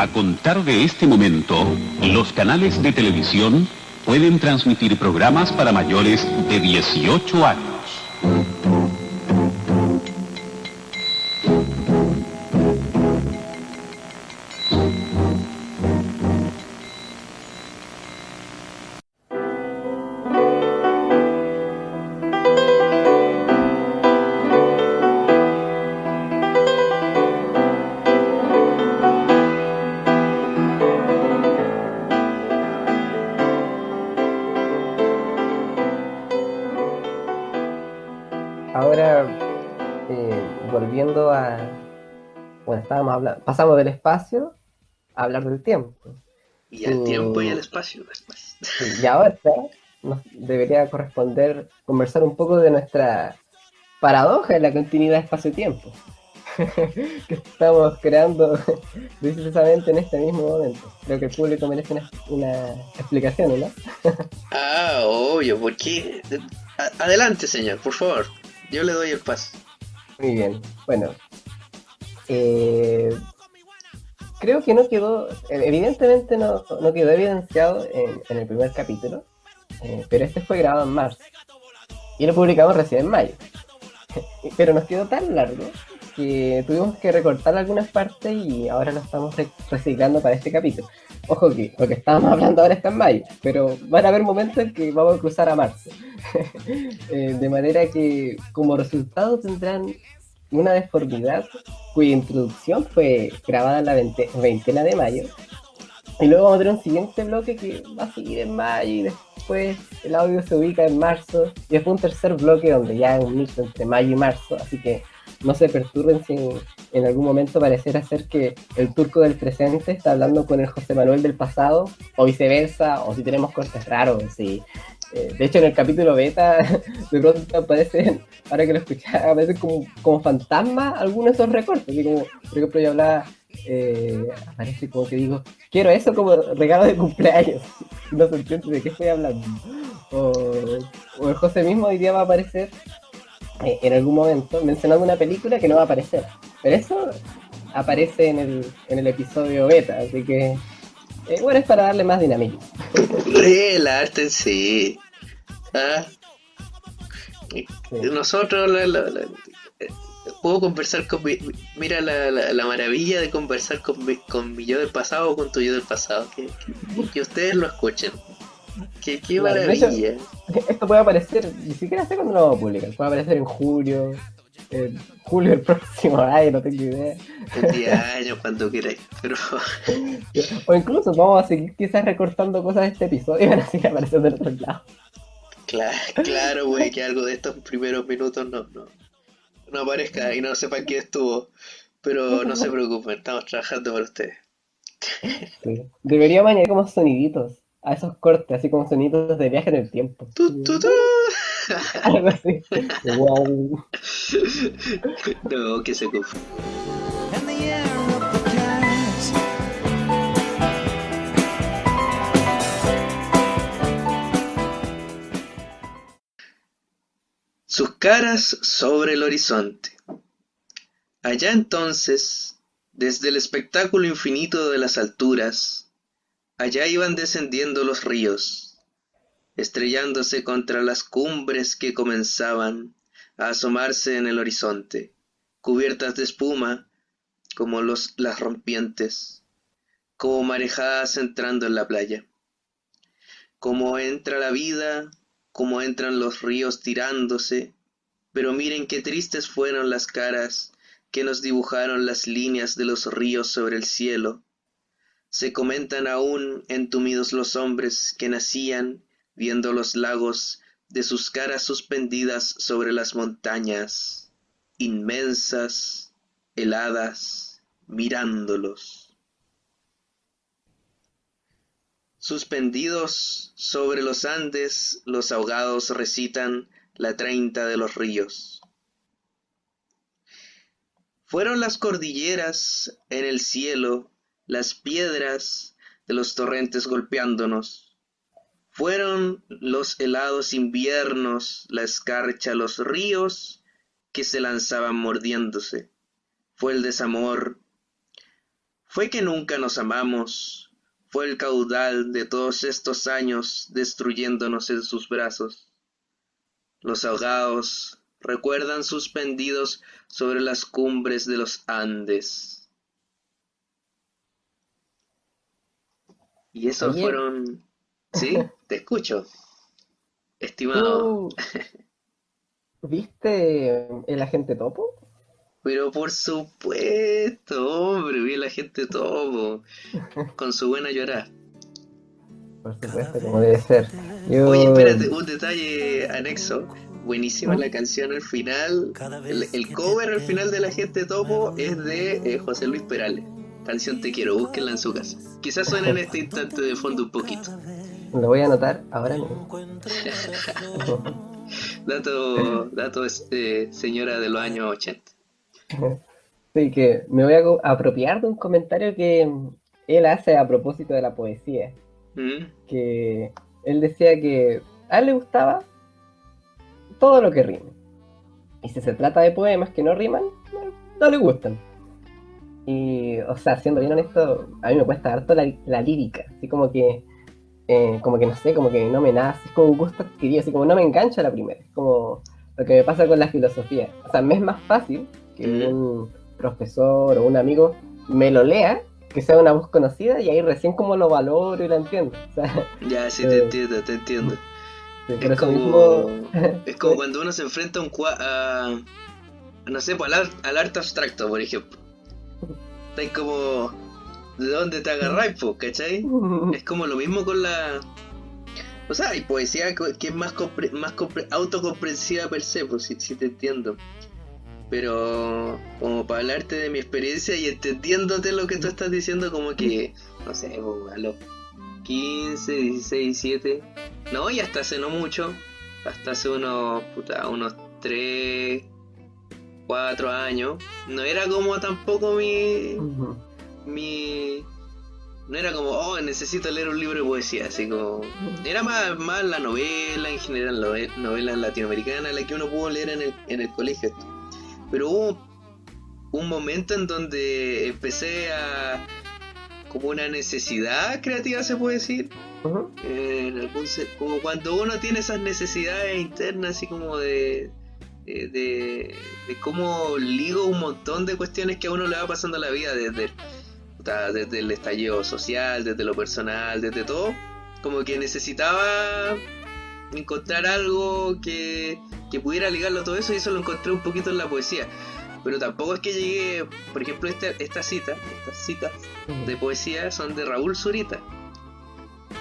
A contar de este momento, los canales de televisión pueden transmitir programas para mayores de 18 años. Ahora, volviendo a... Bueno, estábamos hablando, pasamos del espacio a hablar del tiempo. Y al tiempo y al Y, espacio después. y ahora nos debería corresponder conversar un poco de nuestra paradoja en la continuidad espacio-tiempo que estamos creando precisamente en este mismo momento. Creo que el público merece una explicación, ¿no? Ah, obvio, ¿por qué? Adelante, señor, por favor. Yo le doy el paso. Muy bien. Bueno, eh, creo que no quedó, evidentemente no quedó evidenciado en el primer capítulo, pero este fue grabado en marzo y lo publicamos recién en mayo. Pero nos quedó tan largo que tuvimos que recortar algunas partes y ahora lo estamos reciclando para este capítulo. Ojo que lo que estábamos hablando ahora está en mayo, pero van a haber momentos en que vamos a cruzar a marzo. De manera que como resultado tendrán una deformidad cuya introducción fue grabada en la veintena de mayo. Y luego vamos a tener un siguiente bloque que va a seguir en mayo y después el audio se ubica en marzo. Y después un tercer bloque donde ya es un mix entre mayo y marzo. Así que no se perturben si en algún momento pareciera ser que el turco del presente está hablando con el José Manuel del pasado, o viceversa, o si tenemos cortes raros. Sí. De hecho, en el capítulo beta, de pronto aparecen, ahora que lo escuché, aparecen como fantasmas algunos de esos recortes. Así como, por ejemplo, yo hablaba, aparece como que digo, quiero eso como regalo de cumpleaños. No se entiende de qué estoy hablando. O, o el José mismo hoy día va a aparecer en algún momento mencionando una película que no va a aparecer. Pero eso aparece en el episodio beta, así que bueno, es para darle más dinamismo. Relártense. Ah, Sí. nosotros puedo conversar con mira la maravilla de conversar con mi yo del pasado o con tu yo del pasado. Que ustedes lo escuchen. Qué Claro, de hecho, maravilla. esto puede aparecer, ni siquiera sé cuándo lo vamos a publicar, puede aparecer en julio del próximo año, no tengo idea. En 10 años, cuando queráis. Pero O incluso vamos a seguir quizás recortando cosas de este episodio y van a seguir apareciendo en otros lados. claro, güey, que algo de estos primeros minutos no aparezca y no sepan quién estuvo. Pero no se preocupen, estamos trabajando para ustedes. Sí. Deberíamos añadir como soniditos a esos cortes, así como sonidos de viaje en el tiempo. ¡Tu, tu, tu! Algo así. Wow. No, que se confunde. and the air of the cats. Sus caras sobre el horizonte. Allá entonces, desde el espectáculo infinito de las alturas, allá iban descendiendo los ríos, estrellándose contra las cumbres que comenzaban a asomarse en el horizonte, cubiertas de espuma como las rompientes, como marejadas entrando en la playa. Como entra la vida, como entran los ríos tirándose, pero miren qué tristes fueron las caras que nos dibujaron las líneas de los ríos sobre el cielo. Se comentan aún entumidos los hombres que nacían viendo los lagos de sus caras suspendidas sobre las montañas, inmensas, heladas, mirándolos. Suspendidos sobre los Andes, los ahogados recitan la 30 de los ríos. Fueron las cordilleras en el cielo, las piedras de los torrentes golpeándonos. Fueron los helados inviernos, la escarcha, los ríos que se lanzaban mordiéndose. Fue el desamor, Fue que nunca nos amamos, fue el caudal de todos estos años destruyéndonos en sus brazos. Los ahogados recuerdan suspendidos sobre las cumbres de los Andes. Y esos Oye, fueron... ¿Sí? Te escucho, estimado. ¿tú viste El Agente Topo? Pero por supuesto, hombre, vi a la gente todo, con su buena llorada. Por supuesto, como debe ser. Oye, Yo... espérate, un detalle anexo. Buenísima la canción al final. El cover al final de La Gente Topo es de José Luis Perales. Canción Te Quiero, búsquenla en su casa. Quizás suene en este instante de fondo un poquito. Lo voy a anotar ahora mismo. Dato señora de los años 80. Sí, que me voy a apropiar de un comentario que él hace a propósito de la poesía. ¿Mm? Que él decía que a él le gustaba todo lo que rime. Y si se trata de poemas que no riman, no le gustan. Y, o sea, siendo bien honesto, a mí me cuesta harto la lírica. Así como que no sé, como que no me nace, es como un gusto adquirido, así como no me engancha la primera. Es como lo que me pasa con la filosofía. O sea, me es más fácil que un profesor o un amigo me lo lea, que sea una voz conocida, y ahí recién como lo valoro y lo entiendo. O sea, Ya, sí, te entiendo, te entiendo. sí, por Es eso como, mismo... es como cuando uno se enfrenta no sé, pues, al arte abstracto, por ejemplo. Estáis como, ¿de dónde te agarráis, po? ¿Cachai? Es como lo mismo con la... O sea, hay poesía que es más autocomprensiva per se, pues sí te entiendo. Pero como para hablarte de mi experiencia y entendiéndote lo que tú estás diciendo, como que, no sé, pues, a los 15, 16, 17, no, y hasta hace no mucho, hasta hace unos 3, 4 años, no era como tampoco no era como, oh, necesito leer un libro de poesía, así como, era más la novela, en general, novela latinoamericana, la que uno pudo leer en el colegio. Pero hubo un momento en donde empecé a, como una necesidad creativa, se puede decir, como cuando uno tiene esas necesidades internas, así como de cómo ligo un montón de cuestiones que a uno le va pasando en la vida, desde el estallido social, desde lo personal, desde todo, como que necesitaba encontrar algo que pudiera ligarlo a todo eso, y eso lo encontré un poquito en la poesía. Pero tampoco es que llegué, por ejemplo, estas citas de poesía son de Raúl Zurita.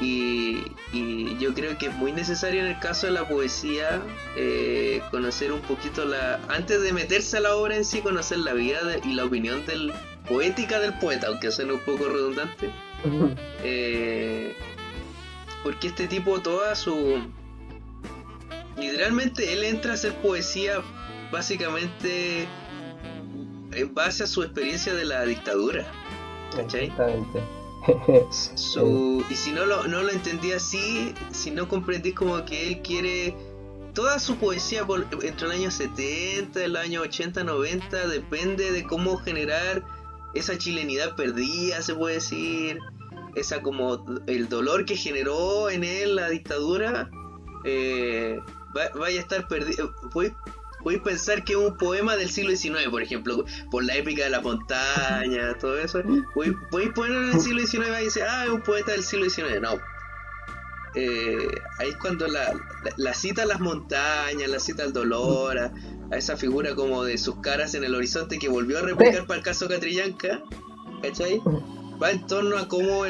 Y yo creo que es muy necesario en el caso de la poesía conocer un poquito antes de meterse a la obra en sí, conocer la vida y la opinión poética del poeta, aunque suene un poco redundante. Porque este tipo literalmente él entra a hacer poesía básicamente en base a su experiencia de la dictadura, ¿cachai? Exactamente. Y si no lo entendí así, si no comprendí como que él quiere toda su poesía entre el año 70, el año 80, 90, depende de cómo generar esa chilenidad perdida, se puede decir, esa como el dolor que generó en él la dictadura, vaya a estar perdido. Voy a pensar que es un poema del siglo XIX, por ejemplo, por la épica de la montaña, todo eso. Voy a ponerlo en el siglo XIX y decir, es un poeta del siglo XIX. No. Ahí es cuando la cita a las montañas, la cita al dolor, a esa figura como de sus caras en el horizonte que volvió a replicar para el caso Catrillanca, ¿cachai? Va en torno a cómo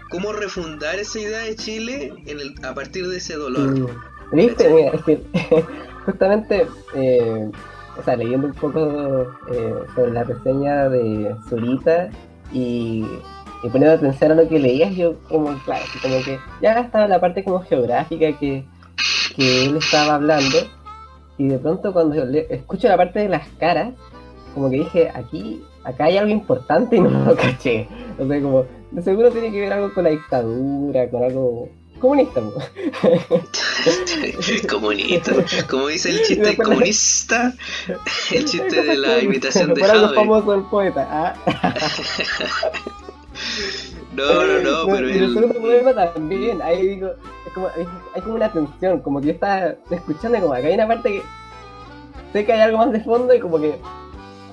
cómo refundar esa idea de Chile a partir de ese dolor. ¿Viste? Mira, es que justamente, o sea, leyendo un poco sobre la reseña de Zurita y poniendo atención a lo que leías, yo como, claro, así como que ya estaba la parte como geográfica que él estaba hablando, y de pronto cuando escucho la parte de las caras, como que dije, acá hay algo importante y no lo caché. O sea, como, de seguro tiene que ver algo con la dictadura, con algo comunista, ¿no? Comunista. Como dice el chiste comunista, el chiste de la imitación de Por algo Jave. famoso el poeta. No, pero Y el segundo poema también, ahí digo, es como, hay como una tensión, como que yo estaba escuchando y como acá hay una parte que sé que hay algo más de fondo y como que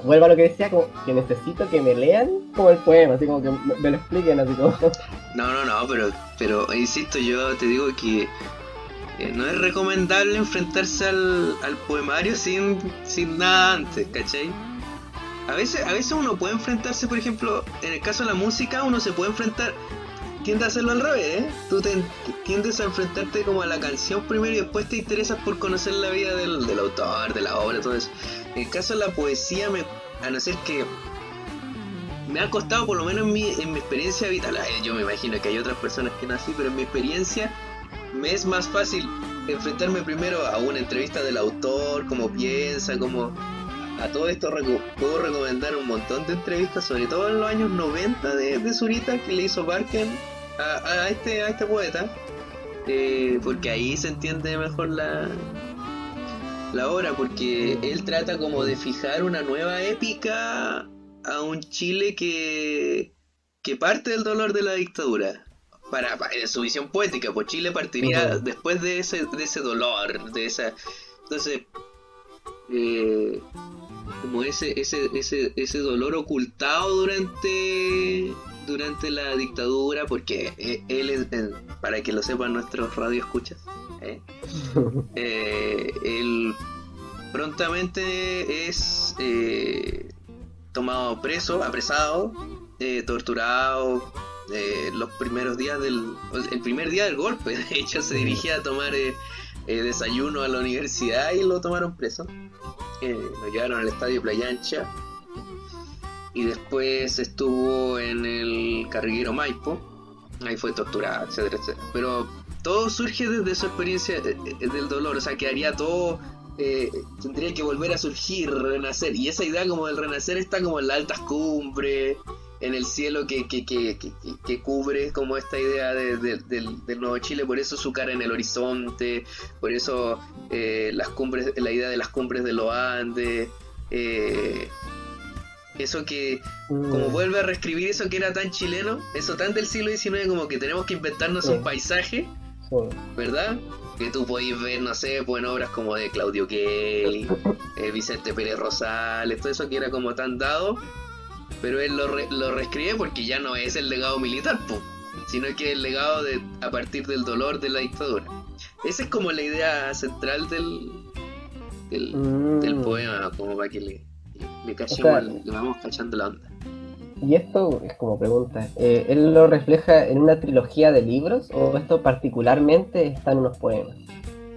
vuelvo a lo que decía, como que necesito que me lean como el poema, así como que me lo expliquen, así como... No, pero insisto, yo te digo que no es recomendable enfrentarse al poemario sin nada antes, ¿cachai? A veces uno puede enfrentarse, por ejemplo, en el caso de la música, uno se puede enfrentar, tiende a hacerlo al revés, ¿eh? Tú tiendes a enfrentarte como a la canción primero y después te interesas por conocer la vida del autor, de la obra, todo eso. En el caso de la poesía, a no ser que me ha costado, por lo menos en mi experiencia vital, yo me imagino que hay otras personas que no así, pero en mi experiencia me es más fácil enfrentarme primero a una entrevista del autor, cómo piensa, cómo... A todo esto puedo recomendar un montón de entrevistas, sobre todo en los años 90 de Zurita, que le hizo Barken a este poeta, porque ahí se entiende mejor la obra, porque él trata como de fijar una nueva épica a un Chile que parte del dolor de la dictadura. En su visión poética, pues Chile partiría después de ese dolor, de esa... Entonces... como ese dolor ocultado durante la dictadura, porque él es, para que lo sepan nuestros radioescuchas, él prontamente es tomado preso, apresado, torturado, los primeros días el primer día del golpe. De hecho se dirigía a tomar desayuno a la universidad y lo tomaron preso. Lo llevaron al estadio Playa Ancha y después estuvo en el Carriguero Maipo, ahí fue torturado, etcétera, etcétera. Pero todo surge desde su experiencia del dolor, o sea, que haría todo, tendría que volver a surgir, renacer, y esa idea como del renacer está como en las altas cumbres, en el cielo que cubre como esta idea del Nuevo Chile, por eso su cara en el horizonte, por eso las cumbres, la idea de las cumbres de los Andes, eso que como vuelve a reescribir eso que era tan chileno, eso tan del siglo XIX, como que tenemos que inventarnos un paisaje, ¿verdad? Que tú podéis ver, no sé, pues en obras como de Claudio Kelly, Vicente Pérez Rosales, todo eso que era como tan dado. Pero él lo reescribe porque ya no es el legado militar, sino que el legado a partir del dolor de la dictadura. Esa es como la idea central del poema, como para que le cachemos, le vamos cachando la onda. Y esto es como pregunta, ¿él lo refleja en una trilogía de libros o esto particularmente está en unos poemas?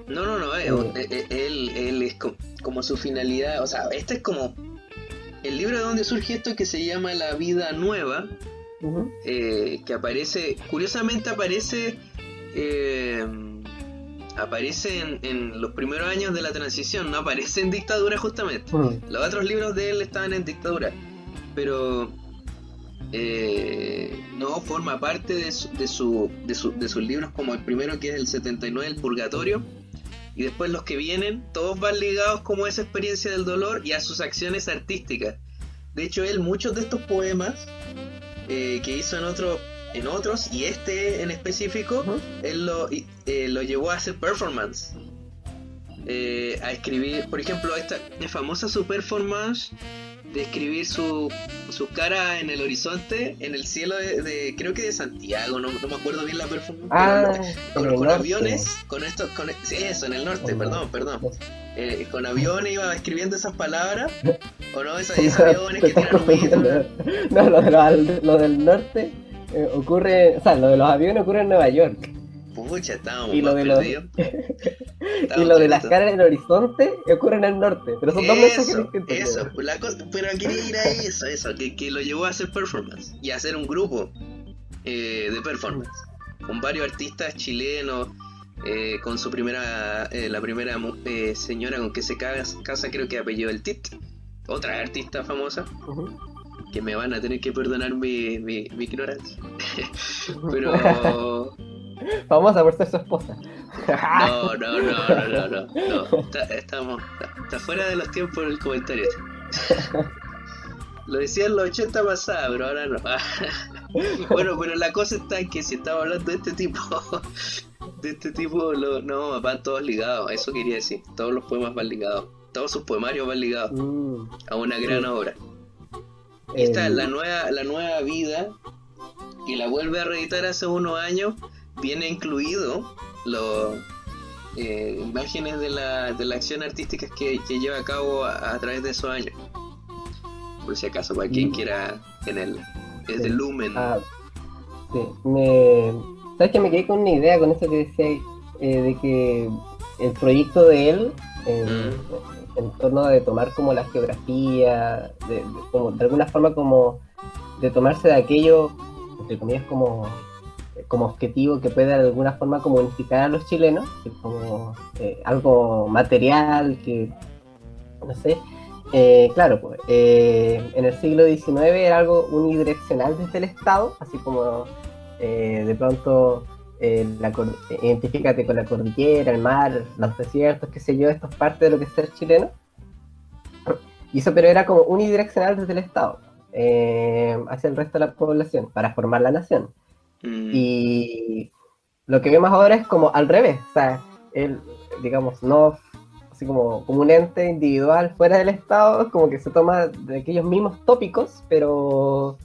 No, él es como su finalidad, o sea, este es como... El libro de donde surge esto que se llama La Vida Nueva, que aparece, curiosamente aparece en los primeros años de la transición, no aparece en dictadura justamente. Los otros libros de él estaban en dictadura, pero no forma parte de sus libros, como el primero, que es el 79, El Purgatorio. Y después los que vienen, todos van ligados como a esa experiencia del dolor y a sus acciones artísticas. De hecho, él, muchos de estos poemas que hizo en otros, y este en específico, él lo llevó a hacer performance. A escribir, por ejemplo, esta famosa su performance de escribir su cara en el horizonte, en el cielo creo que de Santiago, no me acuerdo bien la performance, con aviones, sí, eso, en el norte, perdón, con aviones iba escribiendo esas palabras, o no, esos aviones que tiran humo. No, lo del norte ocurre, o sea, lo de los aviones ocurre en Nueva York. Pucha, estábamos Y lo más de perdidos. Y lo de las caras en el horizonte ocurre en el norte, pero son dos mensajes distintos. Eso, pero quería ir a eso, que lo llevó a hacer performance y a hacer un grupo de performance con varios artistas chilenos, con su la primera señora con que se casa, creo que apellido el Tit, otra artista famosa. Que me van a tener que perdonar mi ignorancia. Pero famosa por ser su esposa. No. Está fuera de los tiempos el comentario. Lo decía en los 80 pasada, pero ahora no. Bueno, pero la cosa está en que si estamos hablando de este tipo, no, van todos ligados, eso quería decir. Todos los poemas van ligados, todos sus poemarios van ligados a una gran obra. Esta es la nueva vida, y la vuelve a reeditar hace unos años. Viene incluido los imágenes de la acción artística que lleva a cabo a través de esos años. Por si acaso, para quien quiera tenerla. Es de Lumen. Sí, sabes que me quedé con una idea con esto que decía de que el proyecto de él en torno de tomar como la geografía, como de alguna forma como de tomarse de aquello, entre comillas, como objetivo que pueda de alguna forma como unificar a los chilenos, que como algo material, que no sé. Claro, pues, en el siglo XIX era algo unidireccional desde el Estado, así como de pronto identifícate con la cordillera, el mar, los desiertos, qué sé yo, esto es parte de lo que es ser chileno. Y eso, pero era como unidireccional desde el Estado hacia el resto de la población para formar la nación. Y lo que vemos ahora es como al revés, o sea, él, digamos, no así como un ente individual fuera del Estado, como que se toma de aquellos mismos tópicos, pero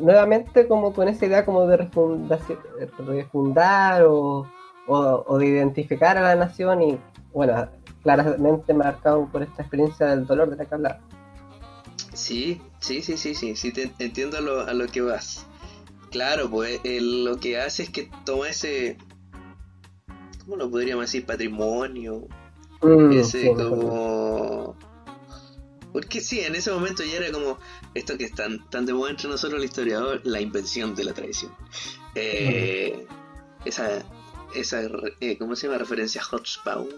nuevamente como con esa idea como de refundar o de identificar a la nación, y bueno, claramente marcado por esta experiencia del dolor de la que hablaba. Sí, te entiendo a lo que vas. Claro, pues lo que hace es que toma ese, ¿cómo lo podríamos decir? Patrimonio. Ese sí, como... Porque sí, en ese momento ya era como esto que es tan de moda entre nosotros el historiador, la invención de la tradición. Esa ¿cómo se llama? Referencia a Hobsbawm,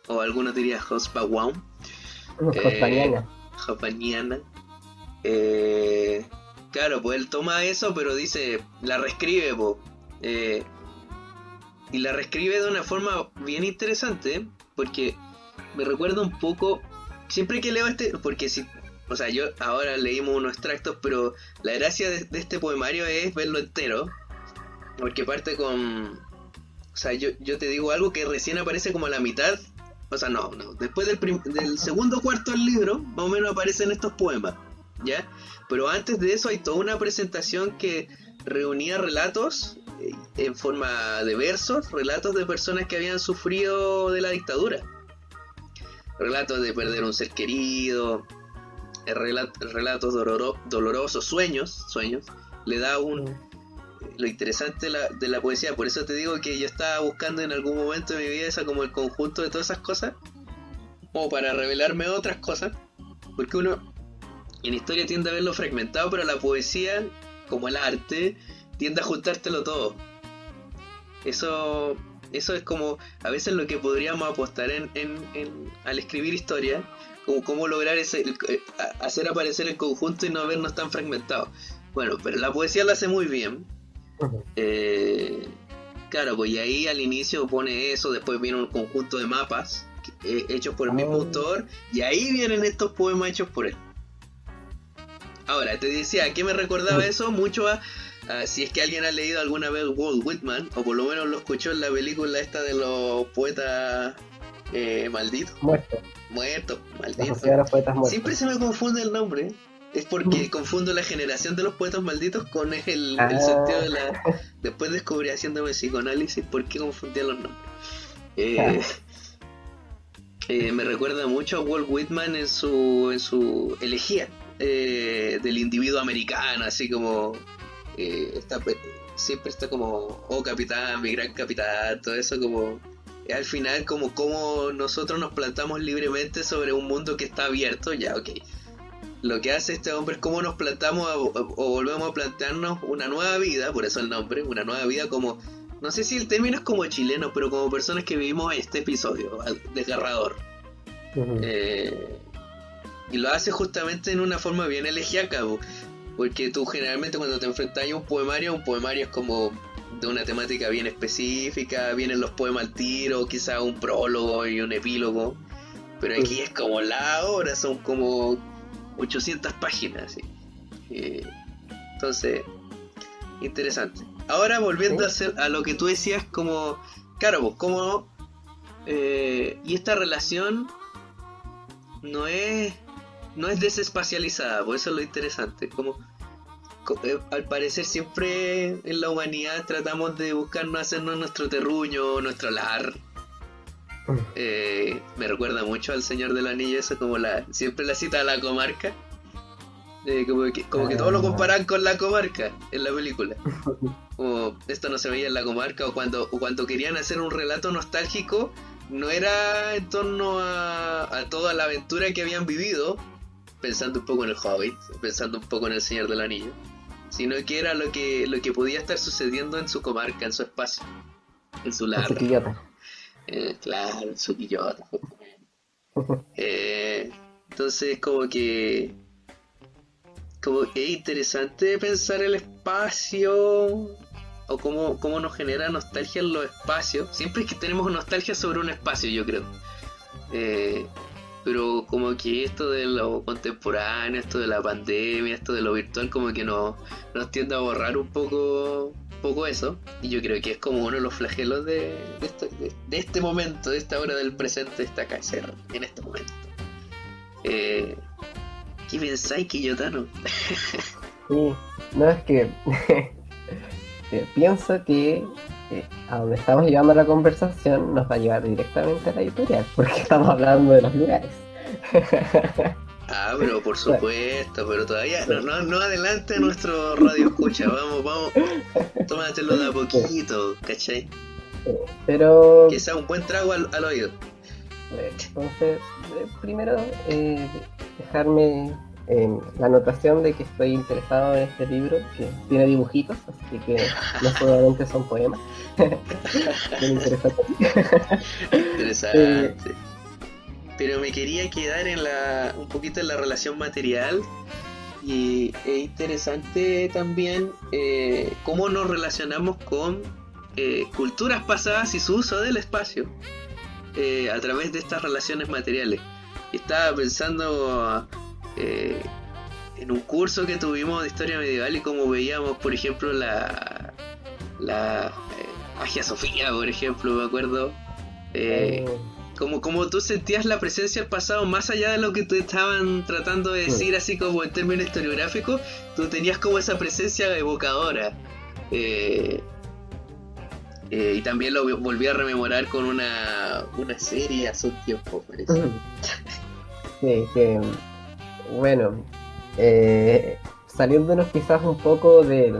o algunos dirían Hobsbawm. Hobsbawmiana. Claro, pues él toma eso, pero dice, la reescribe, y la reescribe de una forma bien interesante, porque me recuerda un poco, siempre que leo porque si, o sea, yo ahora leímos unos extractos, pero la gracia de este poemario es verlo entero, porque parte con, o sea, yo te digo algo que recién aparece como a la mitad, o sea, no, después del segundo cuarto del libro, más o menos aparecen estos poemas, ¿ya? Pero antes de eso hay toda una presentación que reunía relatos en forma de versos, relatos de personas que habían sufrido de la dictadura, relatos de perder un ser querido, relatos dolorosos, sueños, le da lo interesante de la poesía. Por eso te digo que yo estaba buscando en algún momento de mi vida esa como el conjunto de todas esas cosas, como para revelarme otras cosas, porque uno en historia tiende a verlo fragmentado, pero la poesía, como el arte, tiende a juntártelo todo. Eso es como a veces lo que podríamos apostar al escribir historia, como cómo lograr hacer aparecer el conjunto y no vernos tan fragmentados. Bueno, pero la poesía lo hace muy bien. Claro, pues y ahí al inicio pone eso, después viene un conjunto de mapas hechos por el mismo autor, y ahí vienen estos poemas hechos por él. Ahora, te decía, ¿a qué me recordaba eso? Mucho si es que alguien ha leído alguna vez Walt Whitman, o por lo menos lo escuchó en la película esta de los poetas malditos. Muertos, malditos. Siempre se me confunde el nombre. Es porque confundo la generación de los poetas malditos con el sentido de la... Después descubrí haciéndome psicoanálisis por qué confundía los nombres. Me recuerda mucho a Walt Whitman en su elegía del individuo americano, así como siempre está como, oh capitán, mi gran capitán, todo eso como al final como nosotros nos plantamos libremente sobre un mundo que está abierto, ya ok. Lo que hace este hombre es cómo nos plantamos o volvemos a plantearnos una nueva vida, por eso el nombre, una nueva vida como, no sé si el término es como chileno, pero como personas que vivimos este episodio desgarrador. Y lo hace justamente en una forma bien elegíaca, porque tú generalmente cuando te enfrentas a un poemario es como de una temática bien específica, vienen los poemas al tiro, quizás un prólogo y un epílogo, pero aquí es como la obra, son como 800 páginas, ¿sí? Entonces, interesante. Ahora volviendo a lo que tú decías, como, claro, pues como, y esta relación no es desespacializada, por eso es lo interesante, como al parecer siempre en la humanidad tratamos de buscarnos hacernos nuestro terruño, nuestro lar. Me recuerda mucho al Señor del Anillo, eso como siempre la cita a la comarca. Como que todos lo comparan con la comarca en la película. Como esto no se veía en la comarca, o cuando querían hacer un relato nostálgico, no era en torno a toda la aventura que habían vivido, pensando un poco en el Hobbit, pensando un poco en el Señor del Anillo, sino que era lo que podía estar sucediendo en su comarca, en su espacio, en su lar. En su Quillota. Claro, en su Quillota. Entonces como que es interesante pensar el espacio o cómo nos genera nostalgia en los espacios. Siempre es que tenemos nostalgia sobre un espacio, yo creo. Pero como que esto de lo contemporáneo, esto de la pandemia, esto de lo virtual, como que nos tiende a borrar un poco eso. Y yo creo que es como uno de los flagelos de este momento, de esta hora del presente, de esta casera, en este momento. ¿Qué pensáis, Quillotano? Sí, no es que pienso que a donde estamos llevando la conversación nos va a llevar directamente a la editorial, porque estamos hablando de los lugares. Pero por supuesto, pero todavía no adelante a nuestro radio escucha, vamos, tómatelo de a poquito, ¿cachai? Pero Que sea un buen trago al oído. entonces, primero dejarme la anotación de que estoy interesado en este libro, que tiene dibujitos, así que no solamente son poemas. Bien interesante. Interesante. Pero me quería quedar un poquito en la relación material, y es interesante también cómo nos relacionamos con culturas pasadas y su uso del espacio a través de estas relaciones materiales. Estaba pensando en un curso que tuvimos de historia medieval y cómo veíamos, por ejemplo, la Hagia Sofía, por ejemplo, me acuerdo. Como tú sentías la presencia del pasado más allá de lo que te estaban tratando de decir, así como en términos historiográficos, tú tenías como esa presencia evocadora. Y también lo volví a rememorar con una serie hace un tiempo, parece. Sí, que bueno, saliéndonos quizás un poco de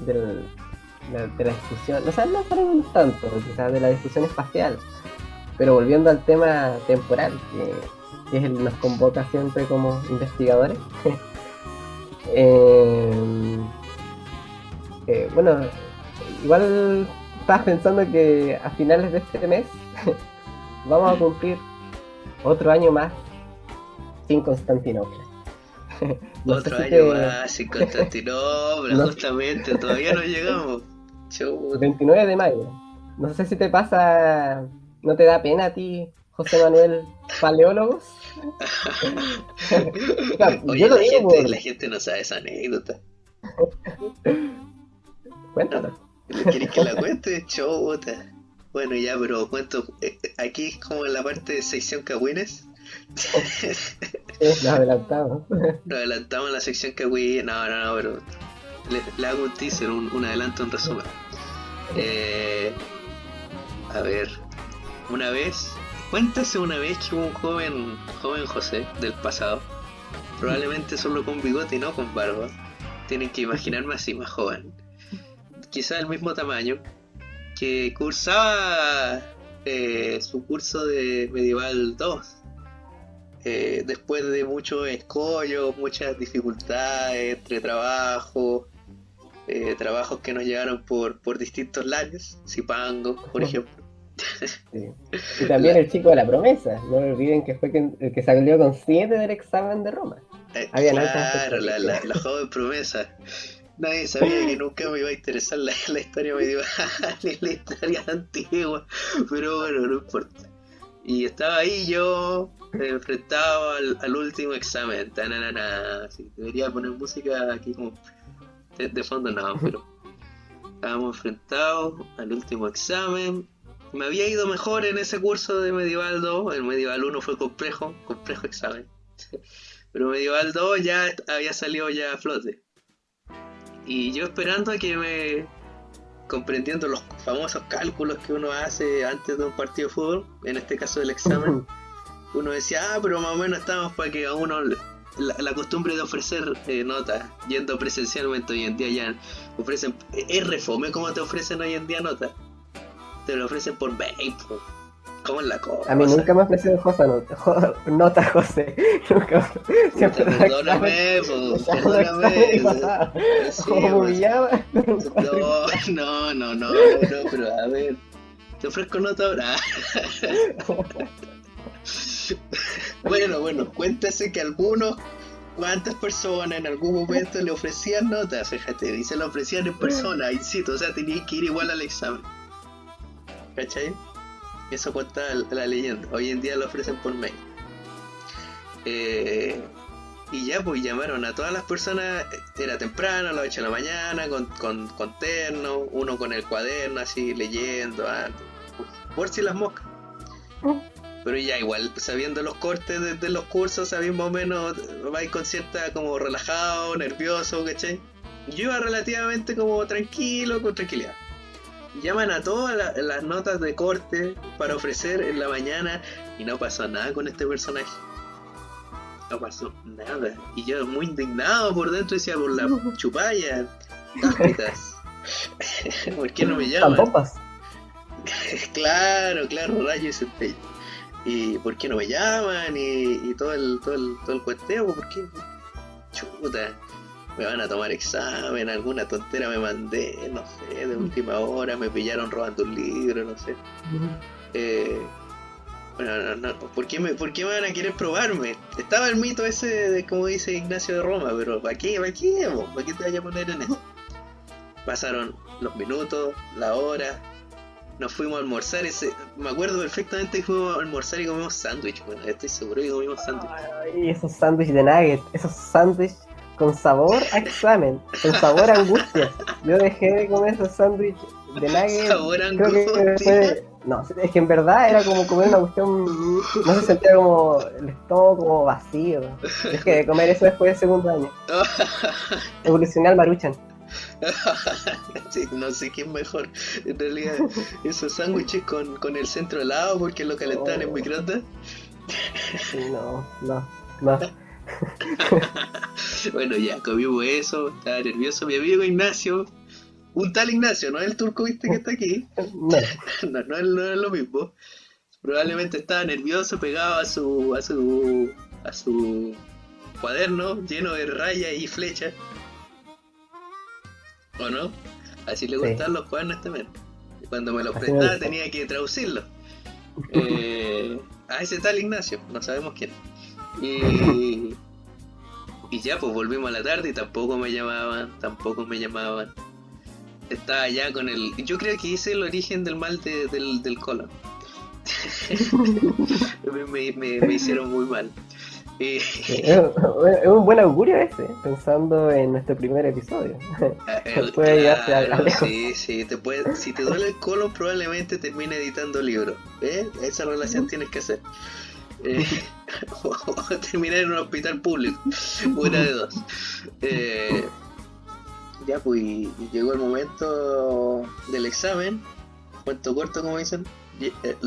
la discusión, o sea, no saliéndonos tanto, quizás de la discusión espacial, pero volviendo al tema temporal, que es el que nos convoca siempre como investigadores. Bueno, igual estaba pensando que a finales de este mes vamos a cumplir otro año más sin Constantinopla. Otro año más sin Constantinopla, justamente, todavía no llegamos. 29 de mayo. No sé si te pasa, ¿no te da pena a ti, José Manuel Paleólogos? Claro, Oye, yo lo digo la gente no sabe esa anécdota. Cuéntalo. ¿Quieres que la cuente? Chota. Bueno, ya, pero cuento. Aquí es como en la parte de sección Cagüines. Nos adelantamos. Nos adelantamos en la sección Cagüines. No, pero le hago un teaser, un adelanto, un resumen. A ver, cuéntase una vez que hubo un joven José del pasado, probablemente solo con bigote y no con barba. Tienen que imaginarme así, más joven, quizá del mismo tamaño, que cursaba su curso de Medieval 2, después de muchos escollos, muchas dificultades entre trabajos que nos llegaron por distintos lares, Zipango, por ejemplo. Sí. Y también el chico de la promesa, no olviden que fue el que salió con 7 del examen de Roma. Claro, la joven promesa. Nadie sabía que nunca me iba a interesar la historia medieval ni la historia antigua, pero bueno, no importa. Y estaba ahí yo enfrentado al último examen. Tananana, sí, debería poner música aquí como de fondo, no, pero estábamos enfrentados al último examen. Me había ido mejor en ese curso de Medieval 2. El Medieval 1 fue complejo examen. Pero Medieval 2 ya había salido ya a flote. Y yo esperando a que me... comprendiendo los famosos cálculos que uno hace antes de un partido de fútbol, en este caso del examen, uno decía, pero más o menos estamos para que a uno la costumbre de ofrecer notas, yendo presencialmente hoy en día ya ofrecen, es refome como te ofrecen hoy en día notas, te lo ofrecen por mail, ¿cómo es la cosa? A mí nunca me ofrecieron nota, José. Nunca. Siempre Perdóname, perdóname. Como me humillaba. No, pero a ver, te ofrezco nota ahora. Bueno, cuéntase que cuántas personas en algún momento le ofrecían notas, fíjate, y se lo ofrecían en persona, insisto, o sea, tenías que ir igual al examen. ¿Cachai? Eso cuenta la leyenda. Hoy en día lo ofrecen por mail. Y ya pues llamaron a todas las personas. Era temprano, a las 8 de la mañana, con terno, uno con el cuaderno así leyendo, por si las moscas. Pero ya igual, sabiendo los cortes de los cursos, sabía más o menos, vais con cierta como relajado, nervioso, ¿cachai? Yo iba relativamente como tranquilo, con tranquilidad. Llaman a todas las notas de corte para ofrecer en la mañana y no pasó nada con este personaje. No pasó nada. Y yo muy indignado por dentro decía, por la chupalla, cáspitas. ¿Por qué no me llaman? Tampopas. Claro, rayo y centella. ¿Y por qué no me llaman? Y todo el cuenteo, ¿por qué? Chuta. Me van a tomar examen, alguna tontera me mandé, no sé, de última hora, me pillaron robando un libro, no sé. Bueno, no, ¿por qué me van a querer probarme? Estaba el mito ese de, como dice Ignacio de Roma, pero ¿para qué? ¿Para qué te vayas a poner en eso? Pasaron los minutos, la hora, nos fuimos a almorzar, me acuerdo perfectamente que fuimos a almorzar y comimos sándwich, bueno, estoy seguro que comimos sándwich. Y esos sándwiches de nuggets, esos sándwiches con sabor a examen, con sabor a angustia. Yo dejé de comer esos sándwiches de nuggets. Sabor a angustia. No, es que en verdad era como comer una cuestión, no se sentía como el estómago como vacío. Es que de comer eso después del segundo año. Evolucioné al Maruchan. Sí, no sé qué es mejor. En realidad, esos sándwiches con el centro helado porque lo calentaban en microondas. No. Bueno, ya comimos eso, estaba nervioso. Mi amigo Ignacio, un tal Ignacio, no es el turco, viste, que está aquí. No es lo mismo. Probablemente estaba nervioso, pegado a su cuaderno lleno de rayas y flechas. ¿O no? Así le gustaban los cuadernos también. Y cuando me los prestaba tenía que traducirlos. A ese tal Ignacio, no sabemos quién. Y ya pues volvimos a la tarde y tampoco me llamaban. Estaba ya con el... Yo creo que hice el origen del mal del colon. me hicieron muy mal. Es un buen augurio ese, pensando en nuestro primer episodio. Puede llegarse a lejos. Sí, si te duele el colon probablemente termine editando libros. Esa relación tienes que hacer. O terminar en un hospital público, una de dos. Ya pues, y llegó el momento del examen. Cuento corto, como dicen,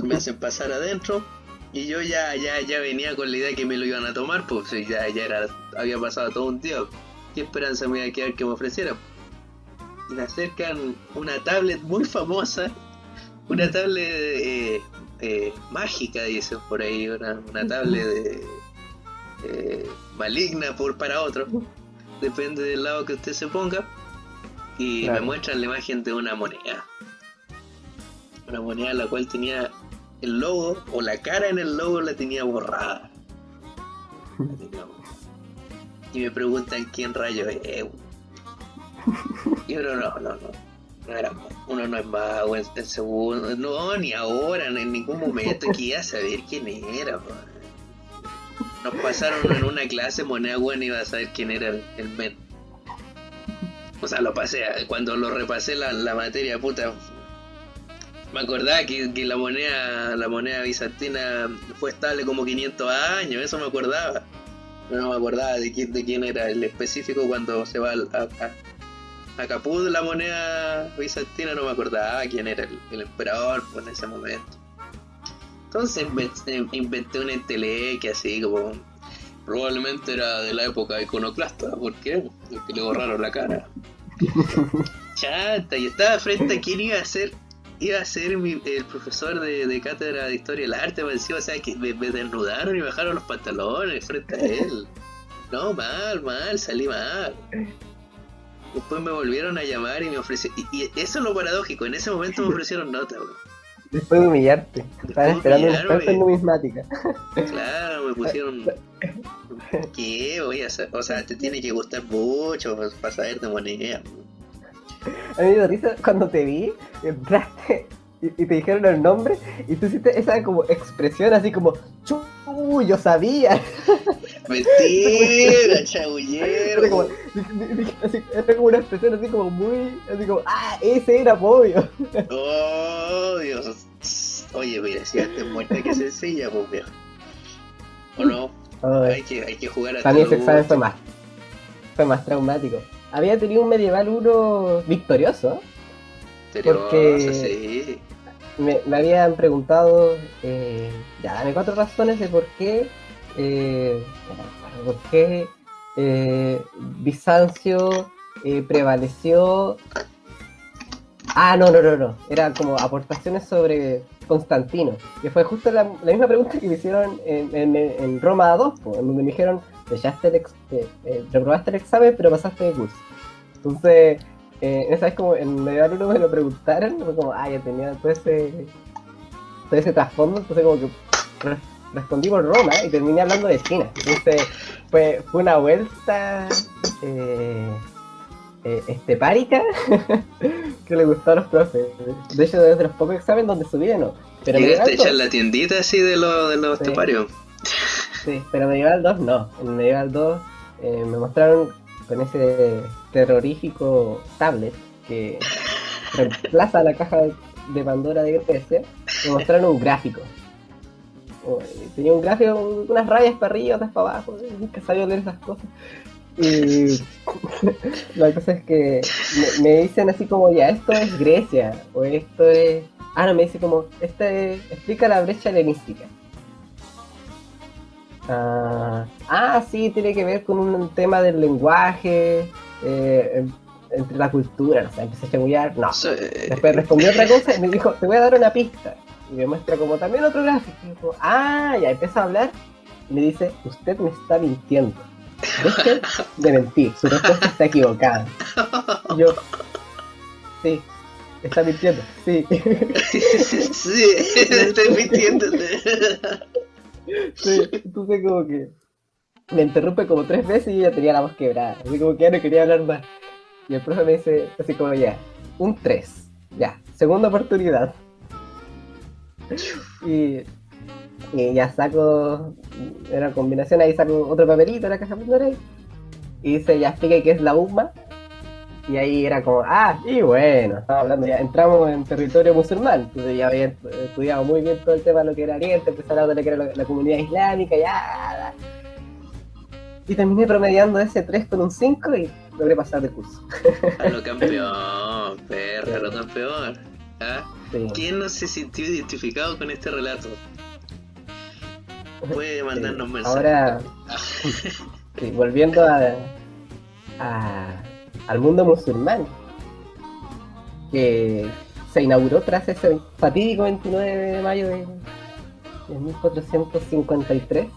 me hacen pasar adentro. Y yo ya venía con la idea de que me lo iban a tomar, pues ya había pasado todo un día. ¿Qué esperanza me iba a quedar que me ofrecieran? Y me acercan una tablet muy famosa, una tablet mágica, dicen por ahí, una tablet maligna para otro, depende del lado que usted se ponga. Y claro, me muestran la imagen de una moneda la cual tenía el logo, o la cara en el logo la tenía borrada. Y me preguntan quién rayos es. Y no era, uno no es mago en segundo, no, ni ahora, en ningún momento que iba a saber quién era, po. Nos pasaron en una clase moneda buena y iba a saber quién era el men. O sea, lo pasé, cuando lo repasé la materia, puta, me acordaba que la moneda bizantina fue estable como 500 años, eso me acordaba. Pero no me acordaba de quién era el específico cuando se va a Caput, la moneda bizantina, no me acordaba quién era el emperador pues, en ese momento. Entonces inventé una entelequia así como... Probablemente era de la época iconoclasta, ¿por qué? Porque le borraron la cara. Chata, y estaba frente a quién iba a ser el profesor de cátedra de historia del arte, me decía, o sea, que me desnudaron y me bajaron los pantalones frente a él. No, mal, salí mal. Después me volvieron a llamar y me ofrecieron, y eso es lo paradójico, en ese momento me ofrecieron nota, bro. Después de humillarte. Estaban esperando un experto en numismática. Claro, me pusieron... ¿Qué voy a hacer? O sea, te tiene que gustar mucho para saber de moneda. A mí me dio risa cuando te vi, entraste y te dijeron el nombre y tú hiciste esa como expresión así como yo sabía. Mentira, chabullero. Era como una expresión así como muy, así como, ese era obvio. Oh, Dios. Oye, mira, si antes muerta que sencilla, pues viejo. ¿O no? Hay que jugar a también ese examen fue más traumático. Había tenido un medieval 1 victorioso. Porque sí. me habían preguntado, dame 4 razones de por qué Bizancio prevaleció. No. Era como aportaciones sobre Constantino. Que fue justo la misma pregunta que me hicieron en Roma 2, en donde me dijeron, reprobaste el examen pero pasaste el curso. Entonces, esa vez como en Medieval 1 me lo preguntaron, fue como, ya tenía todo ese trasfondo, entonces como que respondí por Roma y terminé hablando de China. Entonces fue una vuelta estepárica que le gustó a los profes. De hecho, desde los pocos exámenes donde subí de no. Pero ¿llegaste a echar la tiendita así de los sí, esteparios? Sí, pero Medieval 2 no. En Medieval 2 me mostraron con ese terrorífico tablet que reemplaza la caja de Pandora de Grecia, me mostraron un gráfico. Tenía un gráfico con unas rayas para arriba, otras para abajo, nunca sabía leer esas cosas. Y la cosa es que me dicen así como, ya, esto es Grecia, o esto es... no, me dice como, explica la brecha helenística. Sí, tiene que ver con un tema del lenguaje, entre la cultura, no sé, empecé a chamullar, no. Sí. Después respondió otra cosa y me dijo, te voy a dar una pista. Y me muestra como también otro gráfico. Y dijo, ya empieza a hablar y me dice, usted me está mintiendo. Deje de mentir, su respuesta está equivocada. Y yo, sí, está mintiendo, sí. Sí, estoy mintiéndote. Sí, entonces como que me interrumpe como 3 veces y ya tenía la voz quebrada, así como que ya no quería hablar más. Y el profe me dice así como, ya, un 3, ya, segunda oportunidad. Y ya saco, era combinación, ahí saco otro papelito en la caja Pandora y dice, ya explica qué es la UMA. Y ahí era como, y bueno, estaba hablando, ya entramos en territorio musulmán, entonces ya había estudiado muy bien todo el tema de lo que era Oriente, empecé a hablar de lo que era la comunidad islámica, ya. Y terminé promediando ese 3 con un 5 y logré pasar de curso. A lo campeón, perra, a lo campeón. Sí. ¿Quién no se sintió identificado con este relato? Puede mandarnos mensajes. Ahora, sí, volviendo al mundo musulmán, que se inauguró tras ese fatídico 29 de mayo de 1453.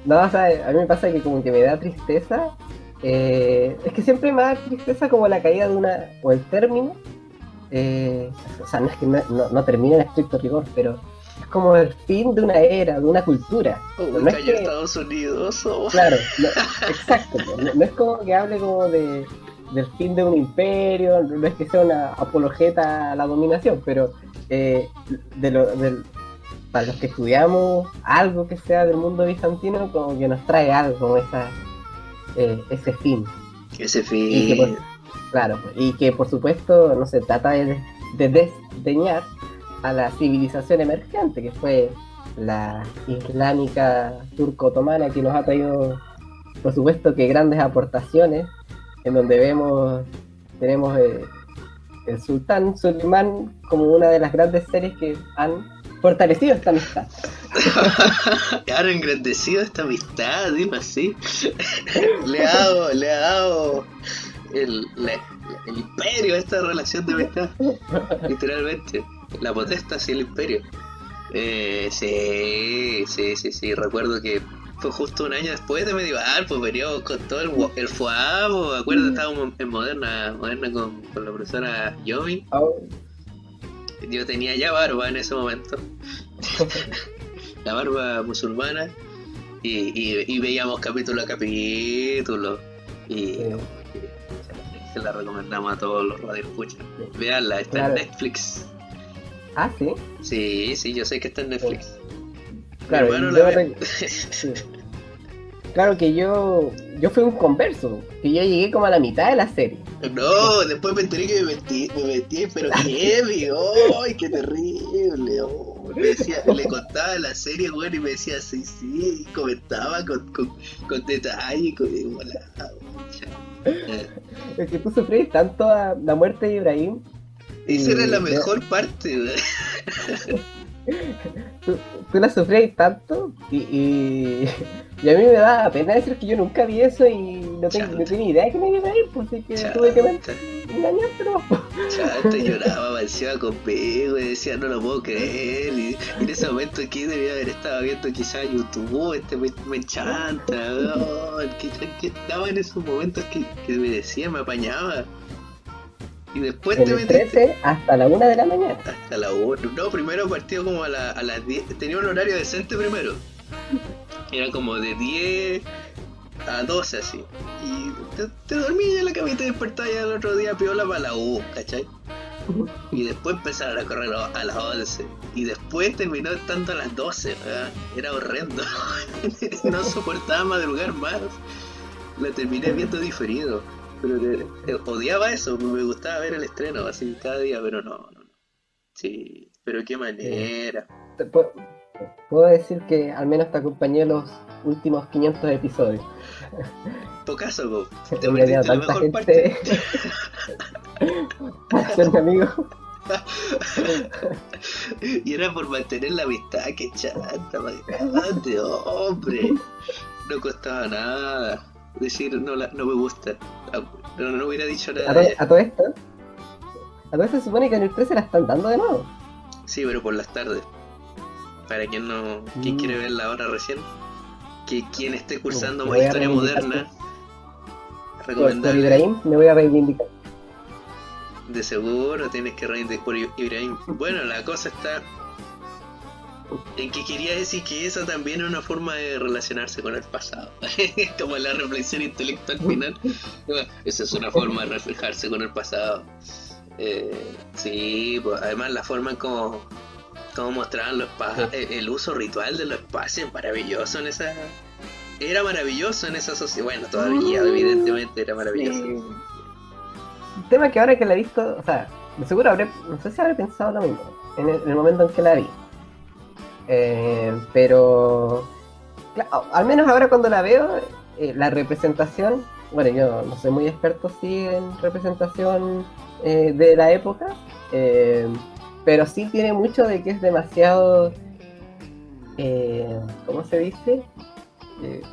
O sea, a mí me pasa que como que me da tristeza, es que siempre me da tristeza como la caída de una, o el término, o sea, no es que no termine en estricto rigor, pero es como el fin de una era, de una cultura. No es Cayó que, Estados Unidos. claro, exacto, no es como que hable como del fin de un imperio, no es que sea una apologeta a la dominación, pero eh, para los que estudiamos algo que sea del mundo bizantino, como que nos trae algo, como ese fin. Ese Y que, fin. claro, y que por supuesto no se trata de desdeñar a la civilización emergente, que fue la islámica turco-otomana, que nos ha traído, por supuesto, que grandes aportaciones, en donde tenemos el sultán Suleimán como una de las grandes series que han fortalecido esta amistad. Han engrandecido esta amistad, dime así. le ha dado el imperio a esta relación de amistad. Literalmente. La potestad y el imperio. Sí. Recuerdo que fue justo un año después de Medieval, pues veníamos con todo el FUA, pues, acuerdo, estábamos en Moderna con la profesora Yomi. Yo tenía ya barba en ese momento. La barba musulmana. Y veíamos capítulo a capítulo. Y se la recomendamos a todos los radioescuchas. Veanla, está Claro. en Netflix. Ah, sí. Sí, yo sé que está en Netflix. Claro, Mi hermano yo la ve. sí. Claro que yo fui un converso, que yo llegué como a la mitad de la serie. No, después me enteré que me metí, pero heavy, ¡ay, qué terrible! Oh, le contaba la serie, bueno, y me decía sí, y comentaba con detalle, y volado. Es que tú sufrís tanto a la muerte de Ibrahim. Esa era la y- mejor parte, güey. tú la sufrías tanto y a mí me da pena decir que yo nunca vi eso y no tenía idea de que me iba a ir, pues así que tuve que engañarte, ¿no? Chanta, lloraba, encima conmigo y decía no lo puedo creer. Y en ese momento aquí debía haber estado viendo quizás YouTube, me chanta, que estaba en esos momentos que me decía, me apañaba. Y después te Desde metiste 13 hasta la 1 de la mañana. hasta la 1. No, primero partió como a las 10. Tenía un horario decente primero. Era como de 10 a 12 así. Y te dormías en la cama y te despertabas ya el otro día piola para la U, ¿cachai? Y después empezaron a correr a las 11. Y después terminó estando a las 12, ¿verdad? Era horrendo. No soportaba madrugar más. La terminé viendo diferido. Pero odiaba eso, me gustaba ver el estreno así cada día, pero no. Sí, pero qué manera. Te puedo decir que al menos te acompañé los últimos 500 episodios. Tocaso, po. Te He engañado perdiste la a tanta mejor parte. gente para ser mi amigo. Y era por mantener la amistad, que chanta, bastante, hombre. No costaba nada decir no me gusta. No hubiera dicho nada. A todo esto se supone que en el 13 la están dando de nuevo. Sí, pero por las tardes. Para quien no, quien quiere verla ahora recién, quien esté cursando Me voy a historia reivindicar moderna, por recomendable. Ibrahim me voy a reivindicar. De seguro tienes que reivindicar por Ibrahim. Bueno, la cosa está en que quería decir que esa también es una forma de relacionarse con el pasado. Como la reflexión intelectual final. Esa es una forma de reflejarse con el pasado. Sí, pues, además la forma en cómo mostraban los el uso ritual de los espacios, maravilloso en esa. Era maravilloso en esa sociedad. Bueno, todavía evidentemente era maravilloso. Sí. El tema es que ahora que la he visto, o sea, de seguro no sé si habré pensado lo mismo en el momento en que la vi. Pero claro, al menos ahora cuando la veo, la representación, bueno, yo no soy muy experto sí en representación de la época, pero sí tiene mucho de que es demasiado, ¿cómo se dice?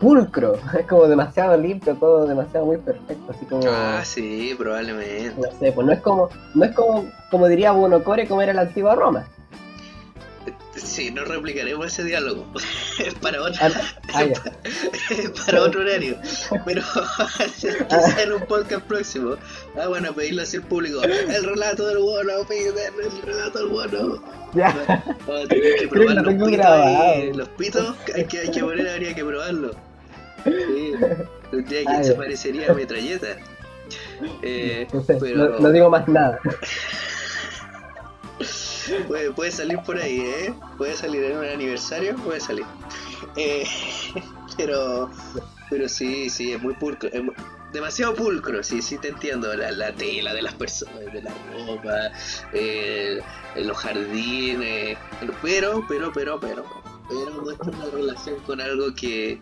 Pulcro, es como demasiado limpio, todo demasiado muy perfecto, así como, Sí, probablemente. no sé, pues no es como diría Buonocore como era la antigua Roma. Sí, no replicaremos ese diálogo. Es para otro, Ya. es para otro horario. Pero quizás en un podcast próximo. Bueno, pedirlo así al público. El relato del mono, Peter, el relato del mono. Ya. Vamos a tener que Creo que probar lo los tengo pitos ahí. grabado. Los pitos hay que poner, habría que probarlo. Sí. Tendría que Ya. se parecería a metralleta. Entonces, Pero no digo más nada. puede salir por ahí, puede salir en un aniversario, puede salir. Eh, pero sí, es muy pulcro, demasiado pulcro, sí, te entiendo, la tela de las personas, de la ropa, los jardines, pero muestra una relación con algo que,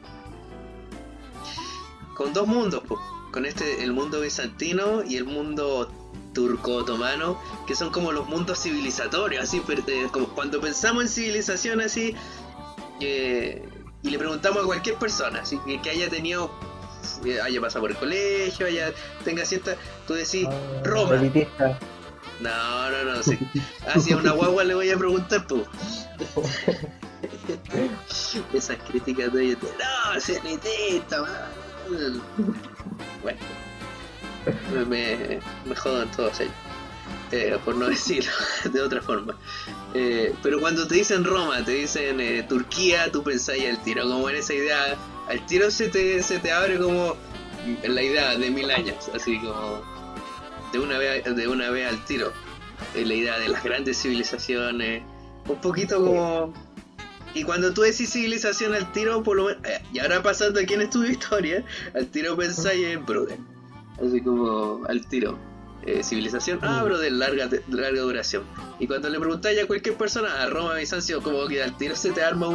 con dos mundos, po, con el mundo bizantino y el mundo turco-otomano, que son como los mundos civilizatorios, así, como cuando pensamos en civilización así, y le preguntamos a cualquier persona, así, que haya tenido, haya pasado por el colegio, tenga cierta, tú decís, Roma. Elitista. No, sí. Si a una guagua le voy a preguntar, pues. Esas críticas de ellos, no, se elitista, man. Bueno. Me jodan todos ellos, por no decirlo de otra forma. Pero cuando te dicen Roma, te dicen Turquía, tú pensás al tiro, como en esa idea, al tiro se te abre como la idea de 1000 años, así como de una vez al tiro, la idea de las grandes civilizaciones, un poquito como... Y cuando tú decís civilización al tiro, por lo menos, y ahora pasando aquí en Estudio Historia, al tiro pensáis en Brother. Así como al tiro. Civilización, bro, de larga duración. Y cuando le preguntáis a cualquier persona, a Roma, Bizancio, como que al tiro se te arma